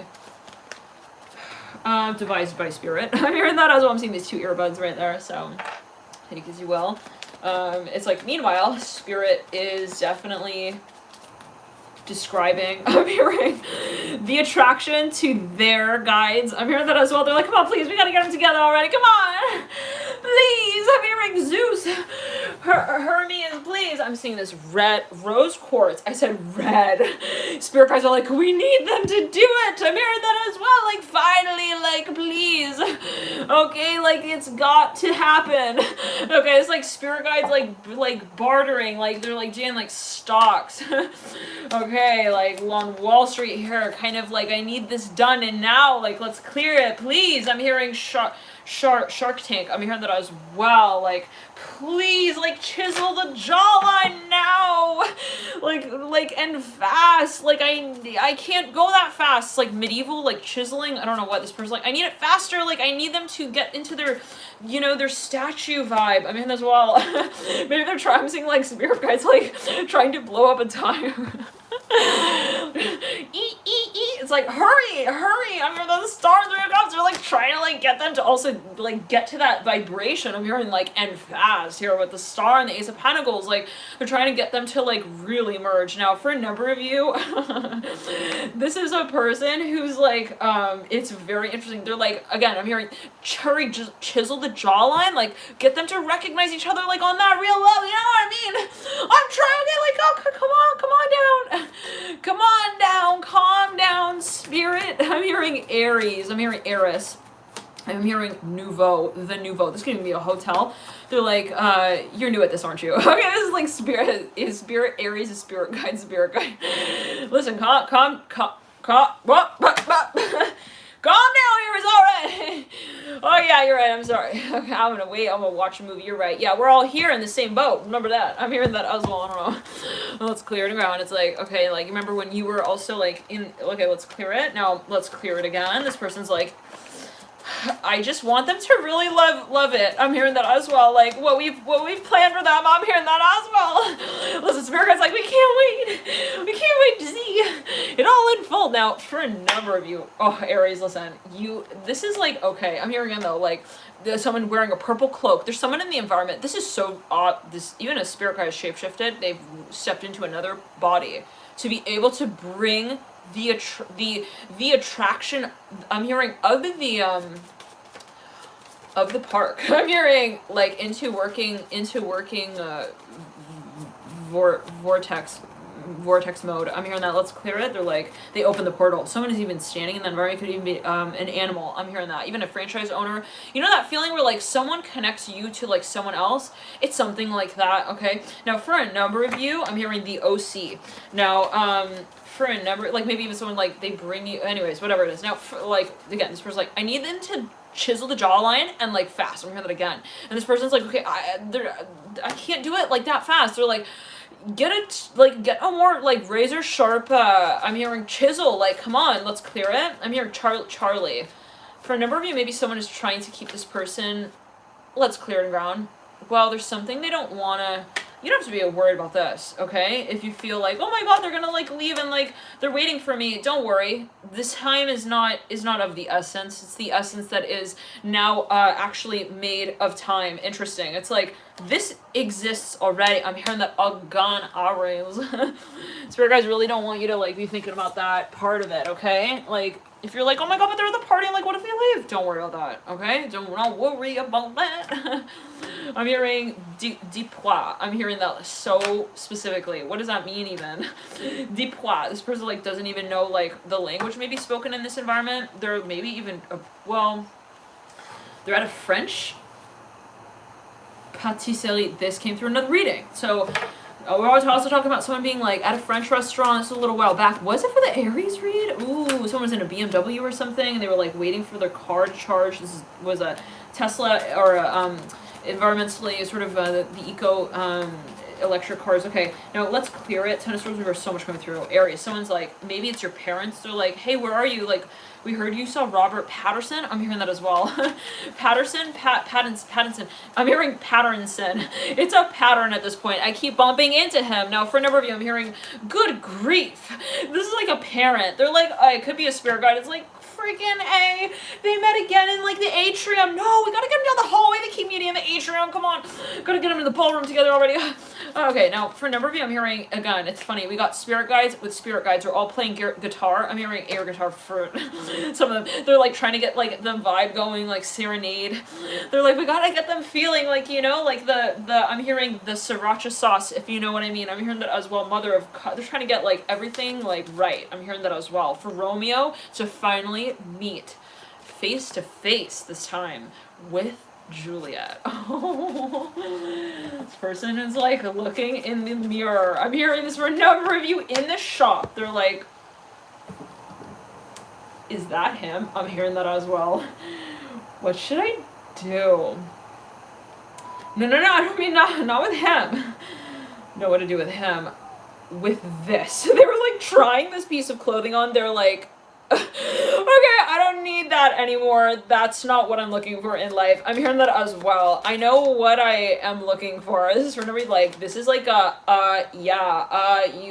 Devised by spirit. I'm hearing that as well. I'm seeing these 2 earbuds right there, so take as you will. It's like, meanwhile, spirit is definitely describing, I'm hearing the attraction to their guides. I'm hearing that as well. They're like, come on, please, we gotta get them together already. Come on, please. I'm hearing Zeus, Hermes, please. I'm seeing this red rose quartz. I said red. Spirit guides are like, we need them to do it. I'm hearing that as well. Like, finally, like, please. Okay, like, it's got to happen. Okay, it's like spirit guides like bartering, like they're like doing like stocks. Okay, like on Wall Street here, kind of like, I need this done and now, like, let's clear it, please. I'm hearing Shark Tank. I'm hearing that as well. Like, please, like, chisel the jawline now, like and fast. Like, I can't go that fast. Like medieval, like chiseling. I don't know what this person's like. I need it faster. Like, I need them to get into their, you know, their statue vibe. I mean, as well. Maybe they're trying. I'm seeing like spirit guides like trying to blow up a tire. It's like, hurry. I'm hearing the stars are up. They're like trying to like get them to also like get to that vibration. I'm hearing like and fast here with the star and the Ace of Pentacles. Like, they're trying to get them to like really merge. Now, for a number of you, this is a person who's like, it's very interesting. They're like, again, I'm hearing hurry, just chisel the jawline, like get them to recognize each other like on that real level. You know what I mean? I'm trying to get like, oh, come on down. Calm down, spirit. I'm hearing Aries. I'm hearing Eris. I'm hearing Nouveau, the Nouveau. This could even be a hotel. They're like, you're new at this, aren't you? Okay, this is like spirit. Is spirit Aries a spirit guide? Listen, calm down, Aries. All what? Oh yeah, you're right. I'm sorry. Okay, I'm gonna wait. I'm gonna watch a movie. You're right. Yeah, we're all here in the same boat. Remember that. I'm hearing that as well. I don't know. Well, let's clear it around. It's like, okay, like, remember when you were also like in, okay, let's clear it. Now let's clear it again. This person's like, I just want them to really love it. I'm hearing that as well. Like what we've planned for them. I'm hearing that as well. Listen, Spirit Guide's like, we can't wait. We can't wait to see it all unfold. Now, for a number of you, oh Aries, listen, this is like, okay. I'm hearing again though, like there's someone wearing a purple cloak. There's someone in the environment. This is so odd. This, even a Spirit Guide has shapeshifted. They've stepped into another body to be able to bring the attraction, I'm hearing, of the park. I'm hearing like into working vortex mode. I'm hearing that. Let's clear it. They're like, they open the portal. Someone is even standing in the environment. Could even be an animal. I'm hearing that. Even a franchise owner. You know that feeling where like someone connects you to like someone else? It's something like that. Okay. Now for a number of you, I'm hearing the OC. Now for a number, like maybe even someone like they bring you, anyways, whatever it is. Now for, like again, this person's like, I need them to chisel the jawline and like fast. I'm hearing that again. And this person's like, okay, I can't do it like that fast. They're like, get a more like razor sharp, I'm hearing chisel, like come on, let's clear it. I'm hearing Charlie. For a number of you, maybe someone is trying to keep this person, let's clear it around. Well, there's something they don't wanna, you don't have to be worried about this, okay? If you feel like, oh my god, they're gonna like leave and like they're waiting for me, don't worry. This time is not of the essence. It's the essence that is now actually made of time. Interesting. It's like this exists already. I'm hearing that Agan Aries. Spirit guys really don't want you to like be thinking about that part of it, okay? Like if you're like, oh my god, but they're at the party, like what if they leave? Don't worry about that, okay? Don't worry about that. I'm hearing Dipois. I'm hearing that so specifically. What does that mean even? Dipois. This person like doesn't even know like the language maybe spoken in this environment. They're maybe even, well, they're at a French patisserie. This came through another reading. So we're also talking about someone being like at a French restaurant. This was a little while back. Was it for the Aries read? Ooh, someone was in a BMW or something and they were like waiting for their car to charge. This was a Tesla or a environmentally sort of the eco electric cars. Okay, now let's clear it. Ten of Swords, there's so much coming through. Aries, someone's like, maybe it's your parents. They're like, hey, where are you? Like, we heard you saw Robert Patterson. I'm hearing that as well. Pattinson. I'm hearing Patterson. It's a pattern at this point. I keep bumping into him. Now, for a number of you, I'm hearing, good grief. This is like a parent. They're like, it could be a spirit guide. It's like, freaking A. They met again in like the atrium. No, we gotta get them down the hallway. They keep meeting in the atrium. Come on. Gotta get them in the ballroom together already. Okay, now for a number of you, I'm hearing, again, it's funny. We got spirit guides with spirit guides. We're all playing guitar. I'm hearing air guitar for some of them. They're like trying to get like the vibe going, like serenade. They're like, we gotta get them feeling like, you know, like I'm hearing the sriracha sauce, if you know what I mean. I'm hearing that as well. They're trying to get like everything like right. I'm hearing that as well. For Romeo to finally meet face to face this time with Juliet. Oh, this person is like looking in the mirror. I'm hearing this for a number of you in the shop. They're like, is that him? I'm hearing that as well. What should I do? No, I don't mean not with him. Know what to do with him. With this. They were like trying this piece of clothing on. They're like, okay, I don't need that anymore. That's not what I'm looking for in life. I'm hearing that as well. I know what I am looking for. This is for nobody like, this is like you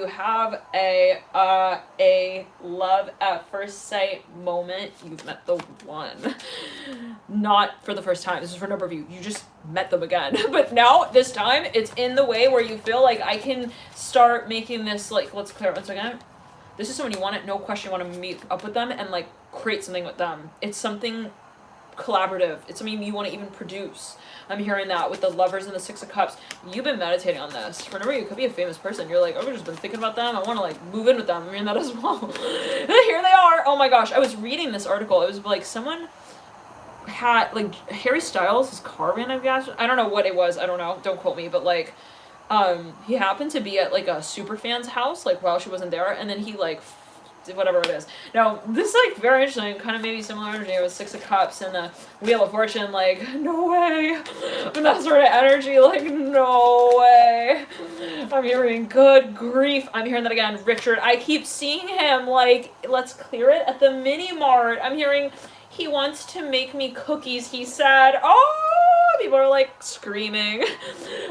have a love at first sight moment. You've met the one. Not for the first time. This is for a number of you. You just met them again. But now, this time, it's in the way where you feel like I can start making this, like, let's clear it once again. This is someone you want to, no question, you want to meet up with them and like create something with them. It's something collaborative. It's something you want to even produce. I'm hearing that with the Lovers and the Six of Cups. You've been meditating on this. For whenever you could be a famous person. You're like, oh, I've just been thinking about them. I want to like move in with them. I'm hearing that as well. Here they are. Oh my gosh. I was reading this article. It was like someone had like Harry Styles, his car ran, I guess. I don't know what it was. I don't know. Don't quote me. But like, he happened to be at like a super fan's house like while she wasn't there, and then he like whatever it is. Now, this is like very interesting, kind of maybe similar energy with Six of Cups and the Wheel of Fortune, like, no way. And that sort of energy, like, no way. I'm hearing good grief. I'm hearing that again. Richard, I keep seeing him, like, let's clear it at the mini mart. I'm hearing he wants to make me cookies, he said. Oh, people are like screaming.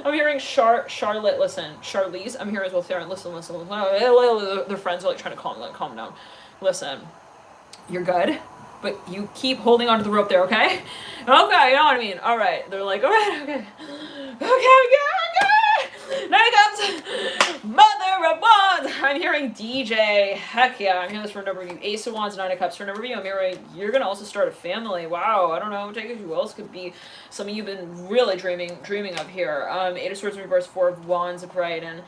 I'm hearing Charlotte, listen, Charlize, I'm hearing as well, Theron, listen. Their friends are like trying to calm down. Listen, you're good, but you keep holding onto the rope there, okay? Okay, you know what I mean. All right. They're like, all right, okay. Nine of Cups, Mother of Wands. I'm hearing DJ. Heck yeah, I'm hearing this for a number of you. Ace of Wands, Nine of Cups for a number of you. I'm hearing you're gonna also start a family. Wow, I don't know. Take it who else could be some of you've been really dreaming of here. Eight of Swords in reverse, Four of Wands upright, and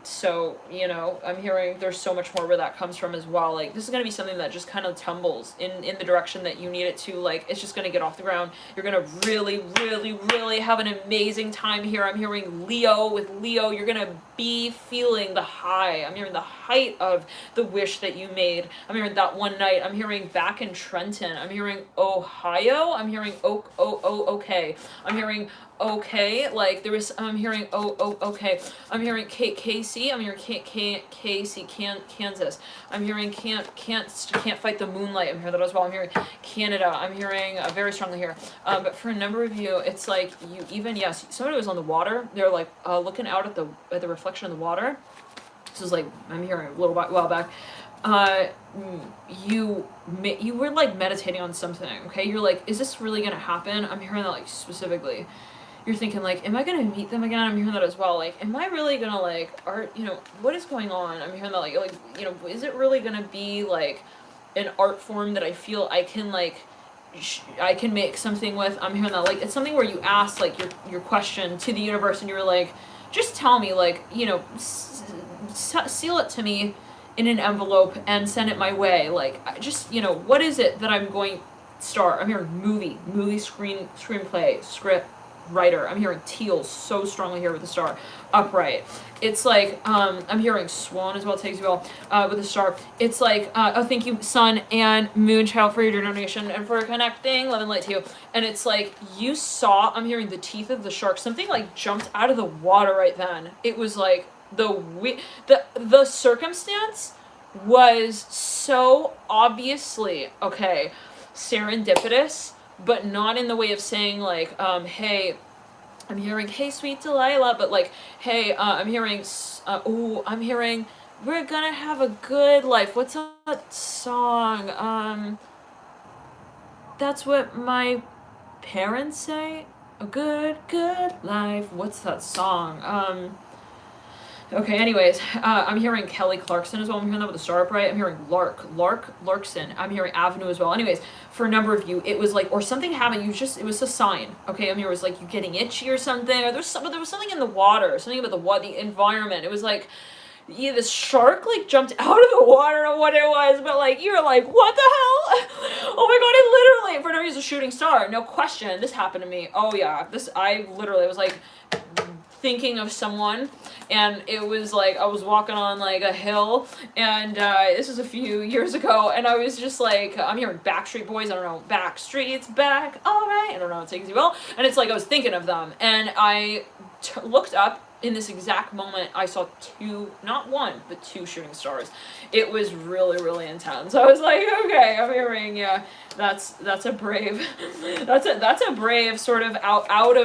so you know, I'm hearing there's so much more where that comes from as well. Like this is gonna be something that just kind of tumbles in the direction that you need it to. Like it's just gonna get off the ground. You're gonna really have an amazing time here. I'm hearing Leo. With Leo, you're gonna be feeling the high. I'm hearing the height of the wish that you made. I'm hearing that one night. I'm hearing back in Trenton. I'm hearing Ohio. I'm hearing okay. I'm hearing okay, like there was, I'm hearing okay. I'm hearing Casey. I'm hearing Casey, Kansas. I'm hearing can't fight the moonlight. I'm hearing that as well. I'm hearing Canada. I'm hearing very strongly here. But for a number of you, it's like you even, yes, somebody was on the water. They're like looking out at the reflection of the water. This is like I'm hearing a little while back. You were like meditating on something. Okay, you're like, is this really gonna happen? I'm hearing that like specifically. You're thinking like, am I gonna meet them again? I'm hearing that as well. Like, am I really gonna like, what is going on? I'm hearing that like, is it really gonna be like an art form that I feel I can like, I can make something with? I'm hearing that like, it's something where you ask like your question to the universe and you're like, just tell me like, seal it to me in an envelope and send it my way. Like, just, what is it that I'm going to start? I'm hearing movie, screenplay, script, writer. I'm hearing teal so strongly here with the star. Upright. It's like, I'm hearing swan as well, takes you all, with the star. It's like, thank you, sun and moon child, for your donation and for connecting. Love and light to you. And it's like, you saw, I'm hearing the teeth of the shark. Something like jumped out of the water right then. It was like, the circumstance was so obviously, okay, serendipitous, but not in the way of saying like, hey, I'm hearing, hey, sweet Delilah, but like, hey, I'm hearing, I'm hearing, we're gonna have a good life. What's that song? That's what my parents say. A good life. What's that song? Okay, anyways, I'm hearing Kelly Clarkson as well. I'm hearing that with the star upright. I'm hearing Larkson. I'm hearing Avenue as well. Anyways, for a number of you, it was like, or something happened. It was a sign. Okay, I mean, it was like you getting itchy or something, or there was something in the water, something about the environment. It was like, yeah, this shark like jumped out of the water. I don't know what it was, but like you were like, what the hell? Oh my god, it literally, for no reason, a shooting star. No question, this happened to me. Oh yeah, I was like thinking of someone, and it was like I was walking on like a hill, and this was a few years ago, and I was just like, I'm hearing Backstreet Boys, I don't know, Backstreet's back, alright, I don't know, it takes you well, and it's like I was thinking of them, and I looked up. In this exact moment, I saw not one, but two shooting stars. It was really intense. I was like, okay, I'm hearing, yeah, that's a brave, that's a brave sort of out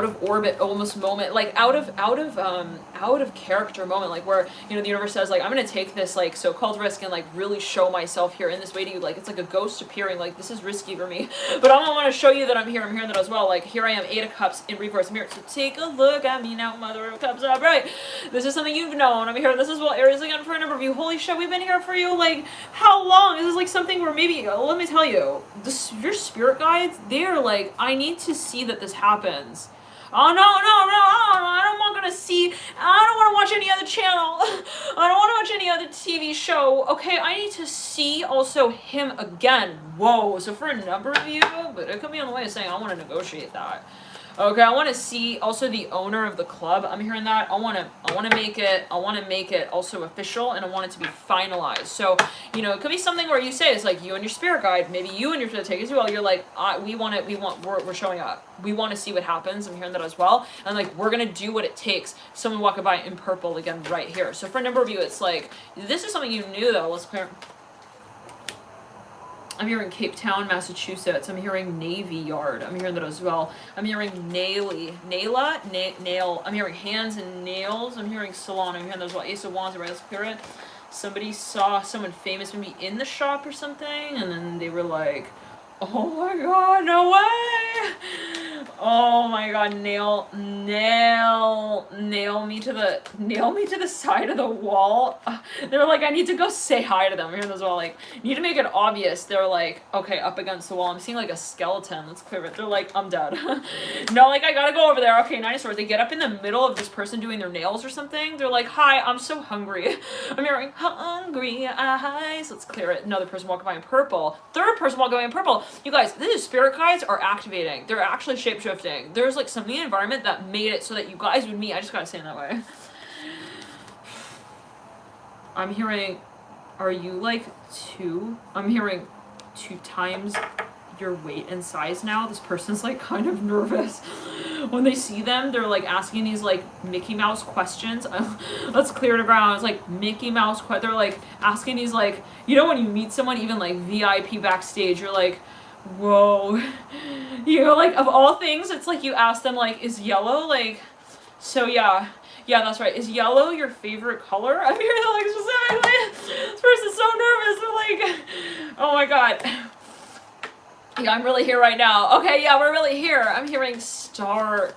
of orbit almost moment, like out of character moment, like where the universe says like, I'm gonna take this like so-called risk and like really show myself here in this way to you, like it's like a ghost appearing, like this is risky for me, but I don't want to show you that I'm hearing that as well. Like here I am, Eight of Cups in reverse. I'm here to take a look at me now, Mother of Cups upright. This is something you've known. I'm here. This is well, Aries again for a number of you. Holy shit, we've been here for you like how long? This is like something where maybe, let me tell you, your spirit guides, they're like, I need to see that this happens. Oh no, I don't want to see, I don't want to watch any other channel, I don't want to watch any other TV show, okay, I need to see also him again. Whoa, so for a number of you, but it could be on the way of saying I want to negotiate that. Okay, I want to see also the owner of the club. I'm hearing that. I want to make it also official, and I want it to be finalized. So, you know, it could be something where you say it's like you and your spirit guide, maybe you and your spirit take as well. You're like, we're showing up. We want to see what happens. I'm hearing that as well. And like, we're going to do what it takes. Someone walking by in purple again right here. So for a number of you, it's like, this is something you knew though. Let's clear. I'm hearing Cape Town, Massachusetts. I'm hearing Navy Yard. I'm hearing that as well. I'm hearing nail. I'm hearing hands and nails. I'm hearing salon. I'm hearing those well. Ace of Wands, right? Let's clear it. Somebody saw someone famous maybe in the shop or something, and then they were like, oh my god, no way! Oh my god, nail me to the side of the wall. They were like, I need to go say hi to them. I'm hearing those all like, need to make it obvious. They're like, okay, up against the wall. I'm seeing like a skeleton. Let's clear it. They're like, I'm dead. No, like I gotta go over there. Okay, 9 of Swords. They get up in the middle of this person doing their nails or something. They're like, hi, I'm so hungry. I'm hearing hungry eyes. Let's clear it. Another person walking by in purple. Third person walking by in purple. You guys, this is spirit guides are activating. They're actually shape-shifting. There's like something in the environment that made it so that you guys would meet. I just gotta say it that way. I'm hearing, are you like 2? I'm hearing 2 times your weight and size now. This person's like kind of nervous. When they see them, they're like asking these like Mickey Mouse questions. Let's clear the ground. It's like Mickey Mouse they're like asking these like, you know when you meet someone even like VIP backstage, you're like, whoa. You know, like of all things, it's like you ask them like, is yellow like, so yeah, that's right. Is yellow your favorite color? I'm hearing like specifically, this person's so nervous. They're like, oh my god. Yeah, I'm really here right now. Okay, yeah, we're really here. I'm hearing start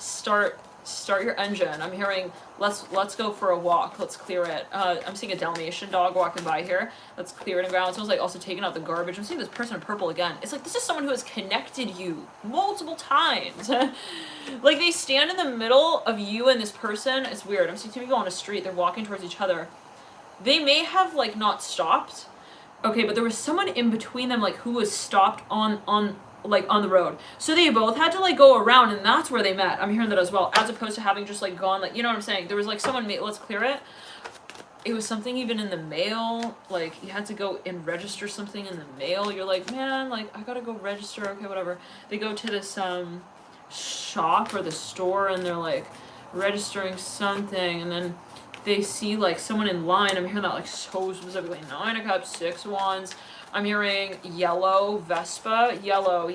your engine. I'm hearing let's go for a walk. Let's clear it. I'm seeing a Dalmatian dog walking by here. Let's clear it in ground. It smells like also taking out the garbage. I'm seeing this person in purple again. It's like this is someone who has connected you multiple times. Like they stand in the middle of you and this person. It's weird. I'm seeing 2 people on a street. They're walking towards each other. They may have like not stopped. Okay, but there was someone in between them, like, who was stopped on the road. So they both had to, like, go around, and that's where they met. I'm hearing that as well, as opposed to having just, like, gone, like, you know what I'm saying? There was, like, someone, let's clear it. It was something even in the mail, like, you had to go and register something in the mail. You're like, man, like, I gotta go register, okay, whatever. They go to this, shop or the store, and they're, like, registering something, and then they see like someone in line. I'm hearing that like so specifically. 9 of Cups, 6 of Wands. I'm hearing yellow Vespa, yellow.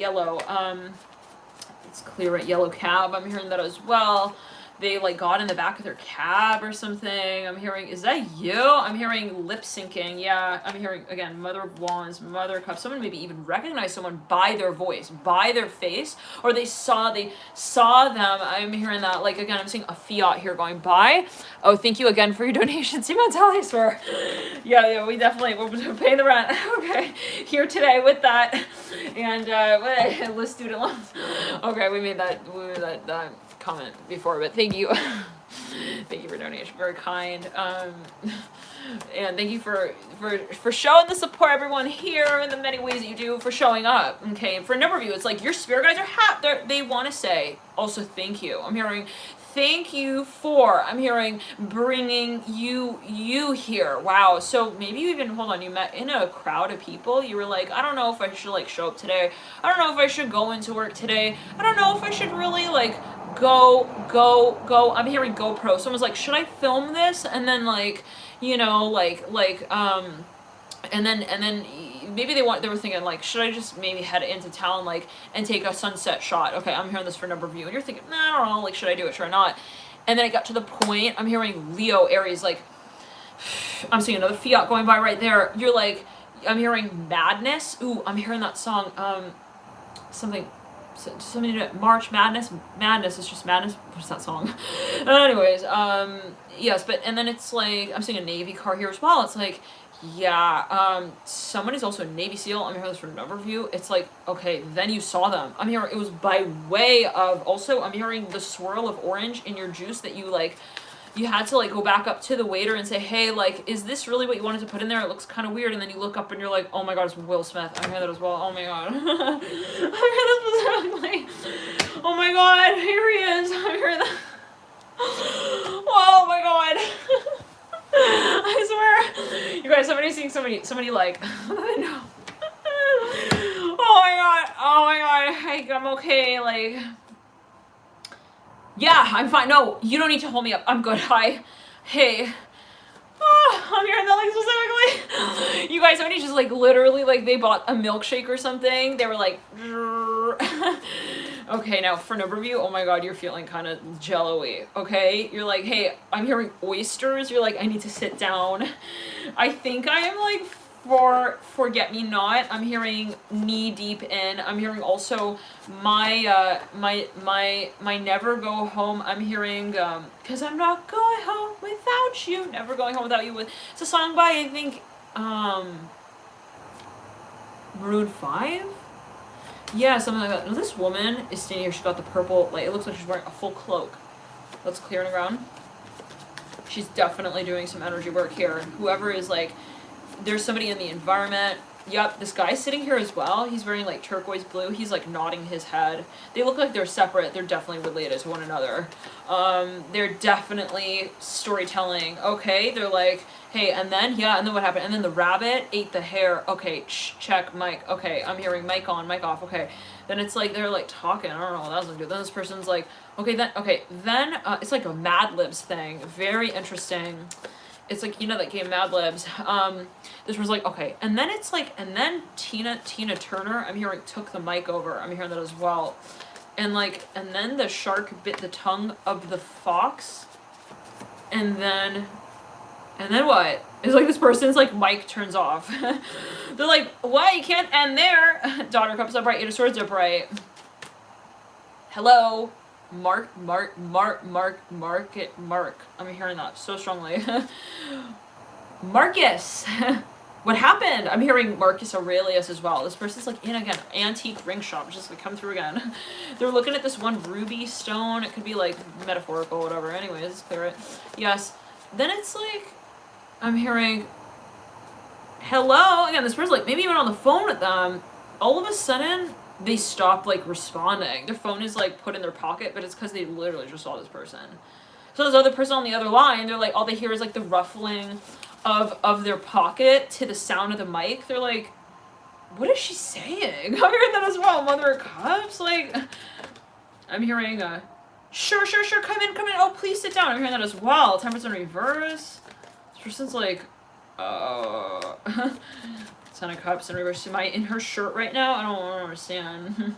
Let's clear it. Yellow cab. I'm hearing that as well. They like got in the back of their cab or something. I'm hearing, is that you? I'm hearing lip syncing. Yeah, I'm hearing again, Mother of Wands, Mother of Cups. Someone maybe even recognized someone by their voice, by their face, or they saw them. I'm hearing that. Like again, I'm seeing a fiat here going by. Oh, thank you again for your donation. See my tally swear. Yeah, we definitely we're paying the rent. Okay, here today with that, and list student loans. Okay, we made that comment before, but thank you. Thank you for donation, very kind. And thank you for showing the support, everyone here, in the many ways that you do, for showing up. Okay, and for a number of you, it's like your spirit guides are they want to say also thank you. I'm hearing thank you for, I'm hearing bringing you here. Wow. So maybe you even, hold on, you met in a crowd of people. You were like, I don't know if I should like show up today. I don't know if I should go into work today. I don't know if I should really like go. I'm hearing GoPro. Someone's like, should I film this? And then like, you know, and then maybe they were thinking like, should I just maybe head into town like and take a sunset shot? Okay, I'm hearing this for a number of you, and you're thinking, nah, I don't know, like should I do it? Should I not? And then it got to the point. I'm hearing Leo, Aries, like I'm seeing another fiat going by right there. You're like, I'm hearing madness. Ooh, I'm hearing that song. Something March Madness. Madness is just madness. What's that song? Anyways, yes, but and then it's like I'm seeing a Navy car here as well. It's like, yeah, someone is also a Navy SEAL. I'm hearing this for a number of you. It's like, okay, then you saw them. I'm hearing it was by way of also. I'm hearing the swirl of orange in your juice that you like. You had to like go back up to the waiter and say, hey, like, is this really what you wanted to put in there? It looks kind of weird. And then you look up and you're like, oh my god, it's Will Smith. I hear that as well. Oh my god. I hear that specifically. Oh my god, here he is. I'm hearing that. Oh my god. I swear. You guys, somebody's seeing somebody like, no. Oh my god, like, I'm okay, like, yeah, I'm fine. No, you don't need to hold me up. I'm good. Hi. Hey. Oh, I'm hearing that, like, specifically. You guys, somebody just, like, literally, like, they bought a milkshake or something. They were like, okay, now, for a number of you, oh my god, you're feeling kind of jello-y, okay? You're like, hey, I'm hearing oysters. You're like, I need to sit down. I think I am, like, for forget-me-not. I'm hearing knee-deep in. I'm hearing also my never go home. I'm hearing, cause I'm not going home without you. Never going home without you. It's a song by, I think, Maroon 5? Yeah, something like that. No, this woman is standing here. She's got the purple, like, it looks like she's wearing a full cloak. That's clearing around. She's definitely doing some energy work here. Whoever is, like, there's somebody in the environment. Yep, this guy's sitting here as well. He's wearing, like, turquoise blue. He's, like, nodding his head. They look like they're separate. They're definitely related to one another. They're definitely storytelling. Okay, they're like, hey, and then, yeah, and then what happened? And then the rabbit ate the hare. Okay, check, mic. Okay, I'm hearing mic on, mic off. Okay, then it's like, they're, like, talking. I don't know, that was good. Then this person's like, okay, then, it's like a Mad Libs thing. Very interesting. It's like, you know that game Mad Libs. This was like, okay, and then it's like, and then Tina Turner, I'm hearing, took the mic over. I'm hearing that as well. And like, and then the shark bit the tongue of the fox. And then what? It's like this person's like mic turns off. They're like, what? You can't end there. Daughter cups upright, Eight of Swords upright. Hello. Mark. I'm hearing that so strongly. Marcus. What happened? I'm hearing Marcus Aurelius as well. This person's like in again, antique ring shop, just like come through again. They're looking at this one ruby stone. It could be like metaphorical, whatever. Anyways, let's clear it. Yes. Then it's like, I'm hearing, hello. Again, this person's like maybe even on the phone with them. All of a sudden, they stop like responding. Their phone is like put in their pocket, but it's because they literally just saw this person. So this other person on the other line, they're like, all they hear is like the ruffling of their pocket to the sound of the mic. They're like, what is she saying? I'm hearing that as well. Mother of Cups, like, I'm hearing sure, come in. Oh, please sit down. I'm hearing that as well. Temperance in reverse. This person's like, Ten of Cups in reverse. Am I in her shirt right now? I don't understand.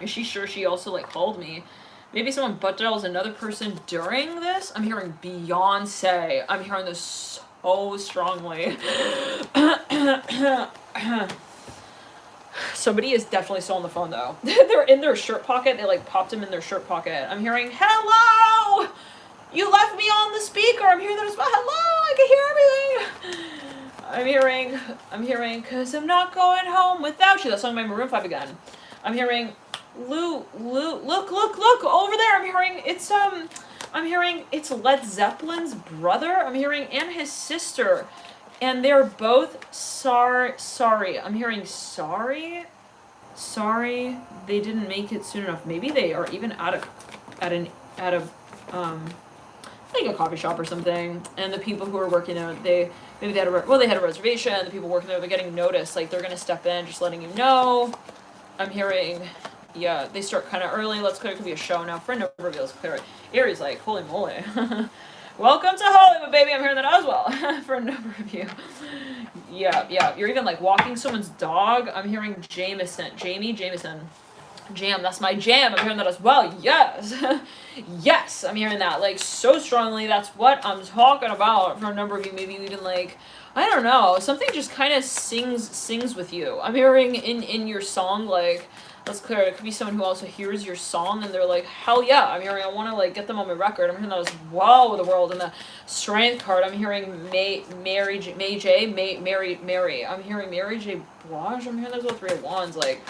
Is she sure she also like called me? Maybe someone butt dials another person during this? I'm hearing Beyonce. I'm hearing this so strongly. Somebody is definitely still on the phone though. They're in their shirt pocket. They like popped him in their shirt pocket. I'm hearing, hello! You left me on the speaker. I'm hearing that as well. Hello! I can hear everything. I'm hearing, cause I'm not going home without you. That song by Maroon 5 again. I'm hearing, look over there. I'm hearing it's Led Zeppelin's brother. I'm hearing, and his sister. And they're both sorry. I'm hearing sorry, they didn't make it soon enough. Maybe they are even at a like a coffee shop or something. And the people who are working there, they had a reservation. The people working there, they're getting noticed. Like they're gonna step in, just letting you know. I'm hearing, yeah, they start kind of early. Let's clear. It could be a show now. Friend of reveals clear it. Aries like, holy moly. Welcome to Hollywood, baby. I'm hearing that as well. For a number of you. Yeah. You're even like walking someone's dog. I'm hearing Jamie Jameson. Jam, that's my jam. I'm hearing that as well. Yes. Yes, I'm hearing that like so strongly. That's what I'm talking about. For a number of you, maybe even like, I don't know, something just kind of sings with you. I'm hearing in your song, like, let's clear it. It could be someone who also hears your song and they're like, hell yeah. I'm hearing, I want to like get them on my record. I'm hearing that as well with the world. And the strength card, I'm hearing Mary. I'm hearing Mary J. Blige. I'm hearing those all Three of Wands. Like,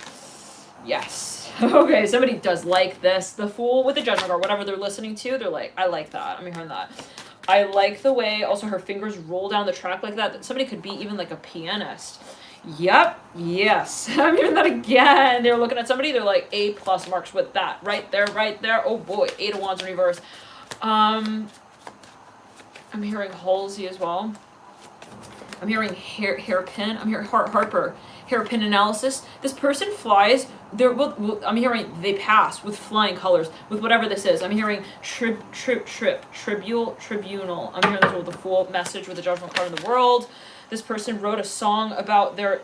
yes. Okay, somebody does like this. The Fool with the Judgment card, whatever they're listening to, they're like, I like that. I'm hearing that. I like the way also her fingers roll down the track like that. Somebody could be even like a pianist. Yep, yes. I'm hearing that again. They're looking at somebody, they're like A+ marks with that. Right there, right there. Oh boy, 8 of Wands in reverse. I'm hearing Halsey as well. I'm hearing hairpin. I'm hearing Harper. Hairpin analysis. This person flies. I'm hearing they pass with flying colors, with whatever this is. I'm hearing tribunal. I'm hearing this with the Fool message with the Judgment card in the world. This person wrote a song about their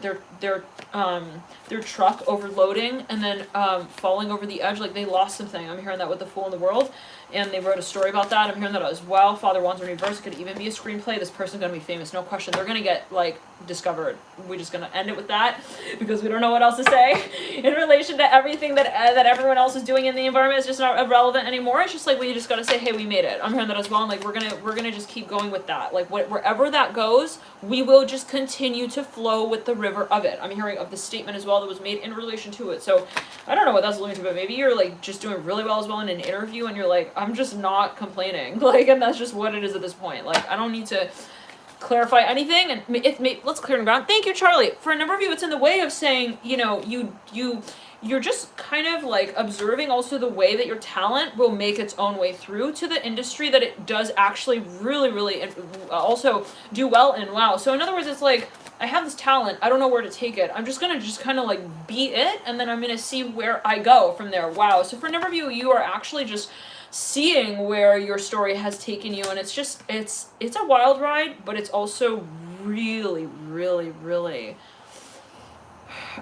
truck overloading and then falling over the edge, like they lost something. I'm hearing that with the Fool in the world. And they wrote a story about that. I'm hearing that as well. Father Wands in reverse. It could even be a screenplay. This person's going to be famous, no question. They're going to get, like, discovered. We're just going to end it with that because we don't know what else to say in relation to everything that everyone else is doing in the environment. Is just not relevant anymore. It's just like we just got to say, hey, we made it. I'm hearing that as well. And, like, we're gonna just keep going with that. Like, wherever that goes, we will just continue to flow with the river of it. I'm hearing of the statement as well that was made in relation to it. So I don't know what that's alluding to, but maybe you're, like, just doing really well as well in an interview and you're like, I'm just not complaining, like, and that's just what it is at this point. Like, I don't need to clarify anything, and let's clear the ground. Thank you, Charlie. For a number of you, it's in the way of saying, you know, you're just kind of like observing also the way that your talent will make its own way through to the industry that it does actually really also do well in. Wow. So in other words, it's like, I have this talent, I don't know where to take it. I'm just gonna kind of like be it, and then I'm gonna see where I go from there. Wow. So for a number of you, you are actually just seeing where your story has taken you, and it's just it's a wild ride, but it's also really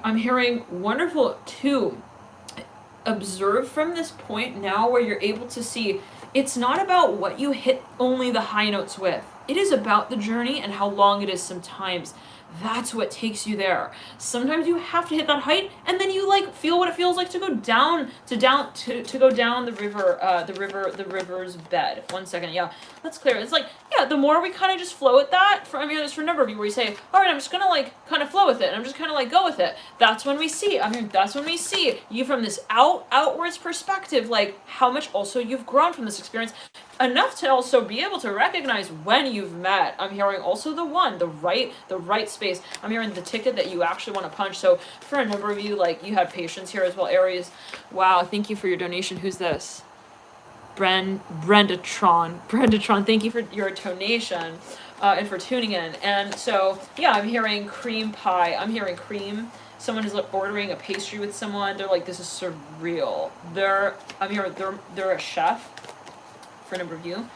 I'm hearing wonderful to observe from this point now where you're able to see it's not about what you hit only the high notes with. It is about the journey and how long it is sometimes. That's what takes you there. Sometimes you have to hit that height, and then you like feel what it feels like to go down to go down the river's bed. 1 second, yeah, let's clear it. It's like, yeah, the more we kind of just flow with that. It's for a number of you where you say, all right, I'm just gonna like kind of flow with it, and I'm just kind of like go with it. That's when we see. That's when we see you from this outwards perspective, like how much also you've grown from this experience. Enough to also be able to recognize when you've met. I'm hearing also the right space. I'm hearing the ticket that you actually want to punch. So for a number of you, like you had patience here as well, Aries. Wow, thank you for your donation. Who's this? Brendatron, thank you for your donation and for tuning in. And so, yeah, I'm hearing cream pie. I'm hearing cream. Someone is ordering a pastry with someone. They're like, this is surreal. They're a chef. For a number of you.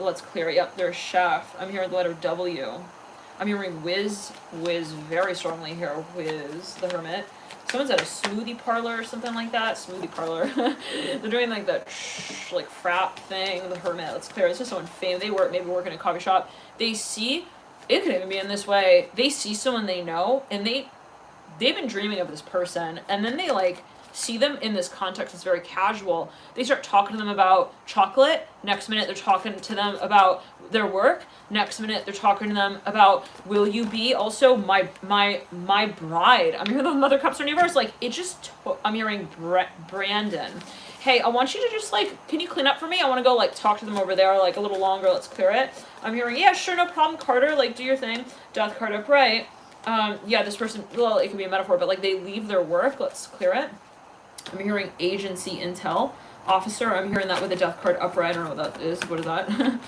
Let's clear it. Yep, they're a chef. I'm hearing the letter W. I'm hearing whiz very strongly here. Whiz, the hermit. Someone's at a smoothie parlor or something like that. Smoothie parlor. They're doing like that like frap thing. The hermit. Let's clear it. It's just someone famous. They maybe work in a coffee shop. They see, it could even be in this way. They see someone they know, and they've been dreaming of this person, and then they like see them in this context that's very casual. They start talking to them about chocolate. Next minute, they're talking to them about their work. Next minute, they're talking to them about, will you be also my bride? I'm hearing the Mother Cups in reverse. Like, it just, I'm hearing Brandon. Hey, I want you to just, like, can you clean up for me? I want to go, like, talk to them over there, like, a little longer. Let's clear it. I'm hearing, yeah, sure, no problem, Carter. Like, do your thing. Death card upright. Yeah, this person, well, it can be a metaphor, but, like, they leave their work. Let's clear it. I'm hearing agency intel officer. I'm hearing that with a death card upright. I don't know what that is. What is that?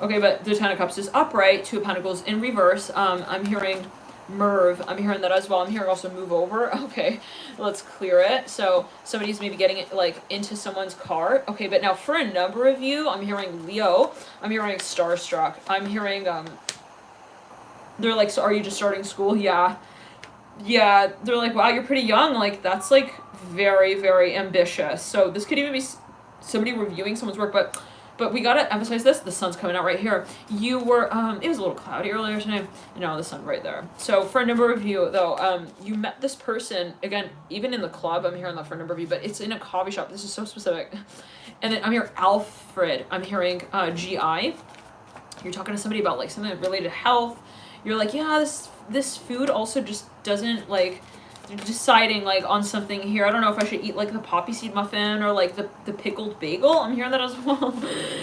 Okay, but the Ten of Cups is upright. 2 of Pentacles in reverse. I'm hearing Merv. I'm hearing that as well. I'm hearing also move over. Okay, let's clear it. So somebody's maybe getting it like into someone's car. Okay, but now for a number of you, I'm hearing Leo. I'm hearing starstruck. I'm hearing they're like, so are you just starting school? Yeah, they're like, wow, you're pretty young. Like, that's like very ambitious. So this could even be somebody reviewing someone's work, but we gotta emphasize this. The sun's coming out right here. You were it was a little cloudy earlier today. No, the sun right there. So for a number of you though, you met this person again, even in the club. I'm hearing that for a number of you, but it's in a coffee shop. This is so specific. And then I'm hearing Alfred. I'm hearing GI. You're talking to somebody about like something related to health. You're like, yeah, this food also just doesn't like, deciding like on something here. I don't know if I should eat like the poppy seed muffin or like the pickled bagel. I'm hearing that as well.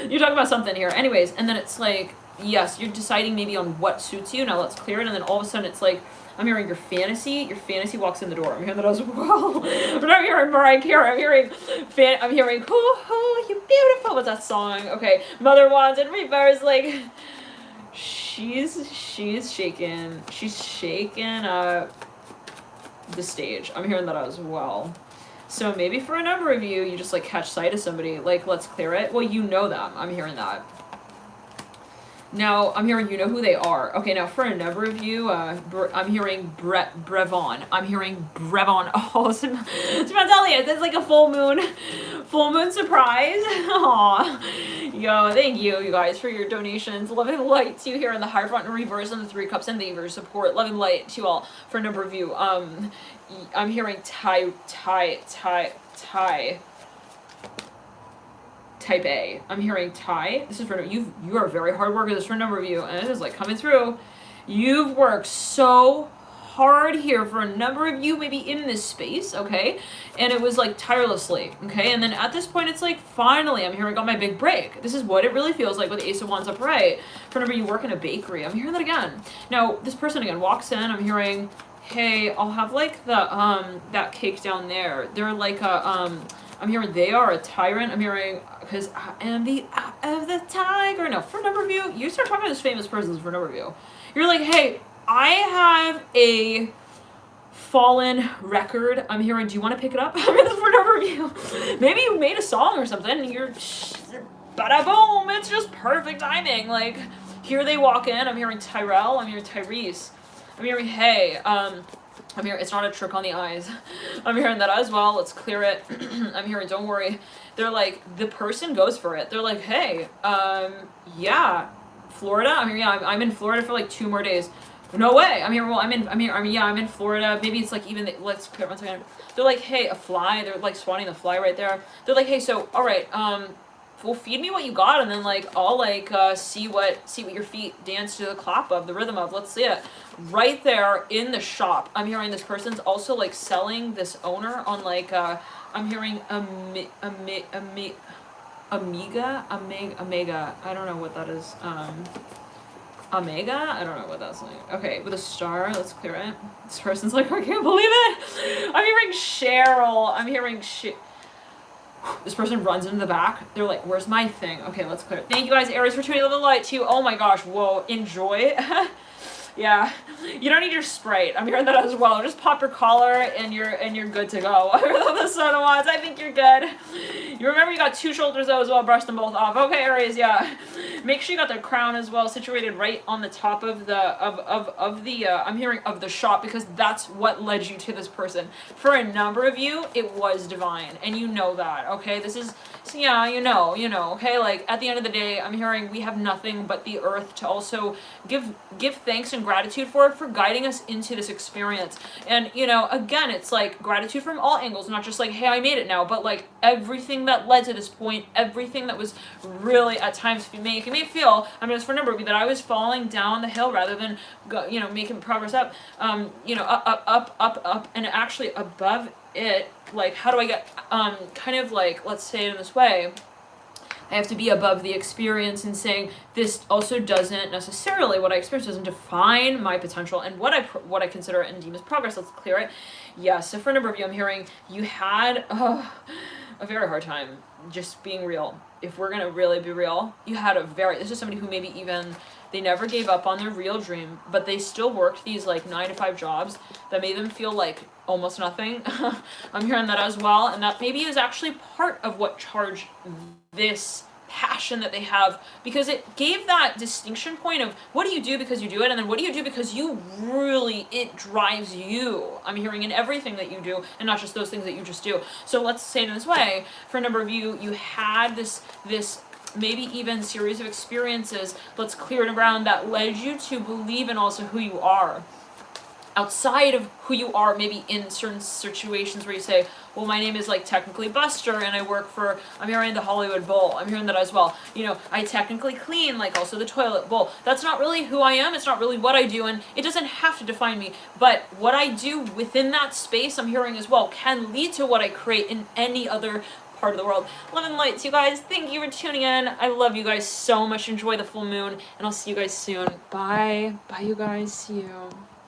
You're talking about something here. Anyways, and then it's like, yes, you're deciding maybe on what suits you. Now let's clear it. And then all of a sudden it's like, I'm hearing your fantasy walks in the door. I'm hearing that as well. But I'm hearing Mariah Carey. I'm hearing, hoo, you beautiful. What's that song? Okay, Mother Wands in reverse. Like, she's shaking. She's shaking the stage. I'm hearing that as well. So maybe for a number of you, you just like catch sight of somebody. Like, let's clear it. Well, you know them. I'm hearing that. Now, I'm hearing you know who they are. Okay, now for a number of you, I'm hearing Brevon. I'm hearing Brevon. Oh, Samantha, that's like a full moon surprise. Aw. Yo, thank you guys, for your donations. Love and light to you here in the Hierophant in reverse and the 3 cups and the support. Love and light to you all for a number of you. I'm hearing Type A. I'm hearing Ty. This is for you. You are a very hard worker. This is for a number of you, and it is like coming through. You've worked so hard here for a number of you, maybe in this space, okay? And it was like tirelessly, okay? And then at this point, it's like finally, I'm hearing got my big break. This is what it really feels like with the Ace of Wands upright. For a number of you work in a bakery, I'm hearing that again. Now this person again walks in. I'm hearing, hey, I'll have like the that cake down there. They're like a I'm hearing they are a tyrant. I'm hearing, because I am the eye of the tiger. No, for a number of you, you start talking to this famous person for a number of you. You're like, hey, I have a fallen record. I'm hearing, do you want to pick it up? I mean, this is for a number of you. Maybe you made a song or something and you're, bada boom, it's just perfect timing. Like, here they walk in. I'm hearing Tyrell. I'm hearing Tyrese. I'm hearing, hey, I'm hearing, it's not a trick on the eyes. I'm hearing that as well. Let's clear it. I'm hearing, don't worry. They're like, the person goes for it. They're like, hey, yeah, Florida. I'm hearing, yeah, I'm in Florida for like 2 more days. No way. I'm here. Well, I'm in Florida. Maybe it's like even, let's clear it 1 second. They're like, hey, a fly. They're like swatting the fly right there. They're like, hey, so, all right, well, feed me what you got, and then like I'll like see what your feet dance to the clap of, the rhythm of. Let's see it right there in the shop. I'm hearing this person's also like selling this owner on like I'm hearing Amiga. I don't know what that is. Omega? I don't know what that's like. Okay, with a star, let's clear it. This person's like, I can't believe it. I'm hearing Cheryl. I'm hearing This person runs into the back. They're like, where's my thing? Okay, let's clear it. Thank you guys, Aries, for tuning in the light too. Oh my gosh, whoa, enjoy. Yeah, you don't need your Sprite. I'm hearing that as well. Just pop your collar and you're good to go. The Sun of Wands, I think you're good. You remember you got 2 shoulders though as well. Brush them both off. Okay, Aries, yeah. Make sure you got the crown as well, situated right on the top of the I'm hearing of the shop, because that's what led you to this person. For a number of you, it was divine, and you know that. Okay, this is, yeah, you know. Okay, like at the end of the day, I'm hearing we have nothing but the earth to also give thanks and gratitude for guiding us into this experience. And you know, again, it's like gratitude from all angles, not just like, hey, I made it now, but like everything that led to this point, everything that was really at times making me feel, I mean, it's for a number of you, that I was falling down the hill rather than making progress up, up, and actually above it. Like, how do I get kind of like, let's say it in this way, I have to be above the experience and saying this also doesn't necessarily, what I experience doesn't define my potential and what I consider and deem as progress. Let's clear it. Yes, so for a number of you, I'm hearing you had a very hard time just being real. If we're gonna really be real, you had this is somebody who maybe even, they never gave up on their real dream, but they still worked these like 9-to-5 jobs that made them feel like almost nothing. I'm hearing that as well, and that maybe is actually part of what charged this passion that they have, because it gave that distinction point of what do you do because you do it, and then what do you do because you really, it drives you. I'm hearing in everything that you do, and not just those things that you just do. So let's say it in this way, for a number of you, you had this maybe even series of experiences, let's clear it around, that led you to believe in also who you are. outside of who you are, maybe in certain situations where you say, well, my name is like technically Buster and I'm here in the Hollywood Bowl. I'm hearing that as well. You know, I technically clean like also the toilet bowl. That's not really who I am. It's not really what I do, and it doesn't have to define me. But what I do within that space, I'm hearing as well, can lead to what I create in any other part of the world. Love and lights, you guys. Thank you for tuning in. I love you guys so much. Enjoy the full moon, and I'll see you guys soon. Bye. Bye, you guys. See you.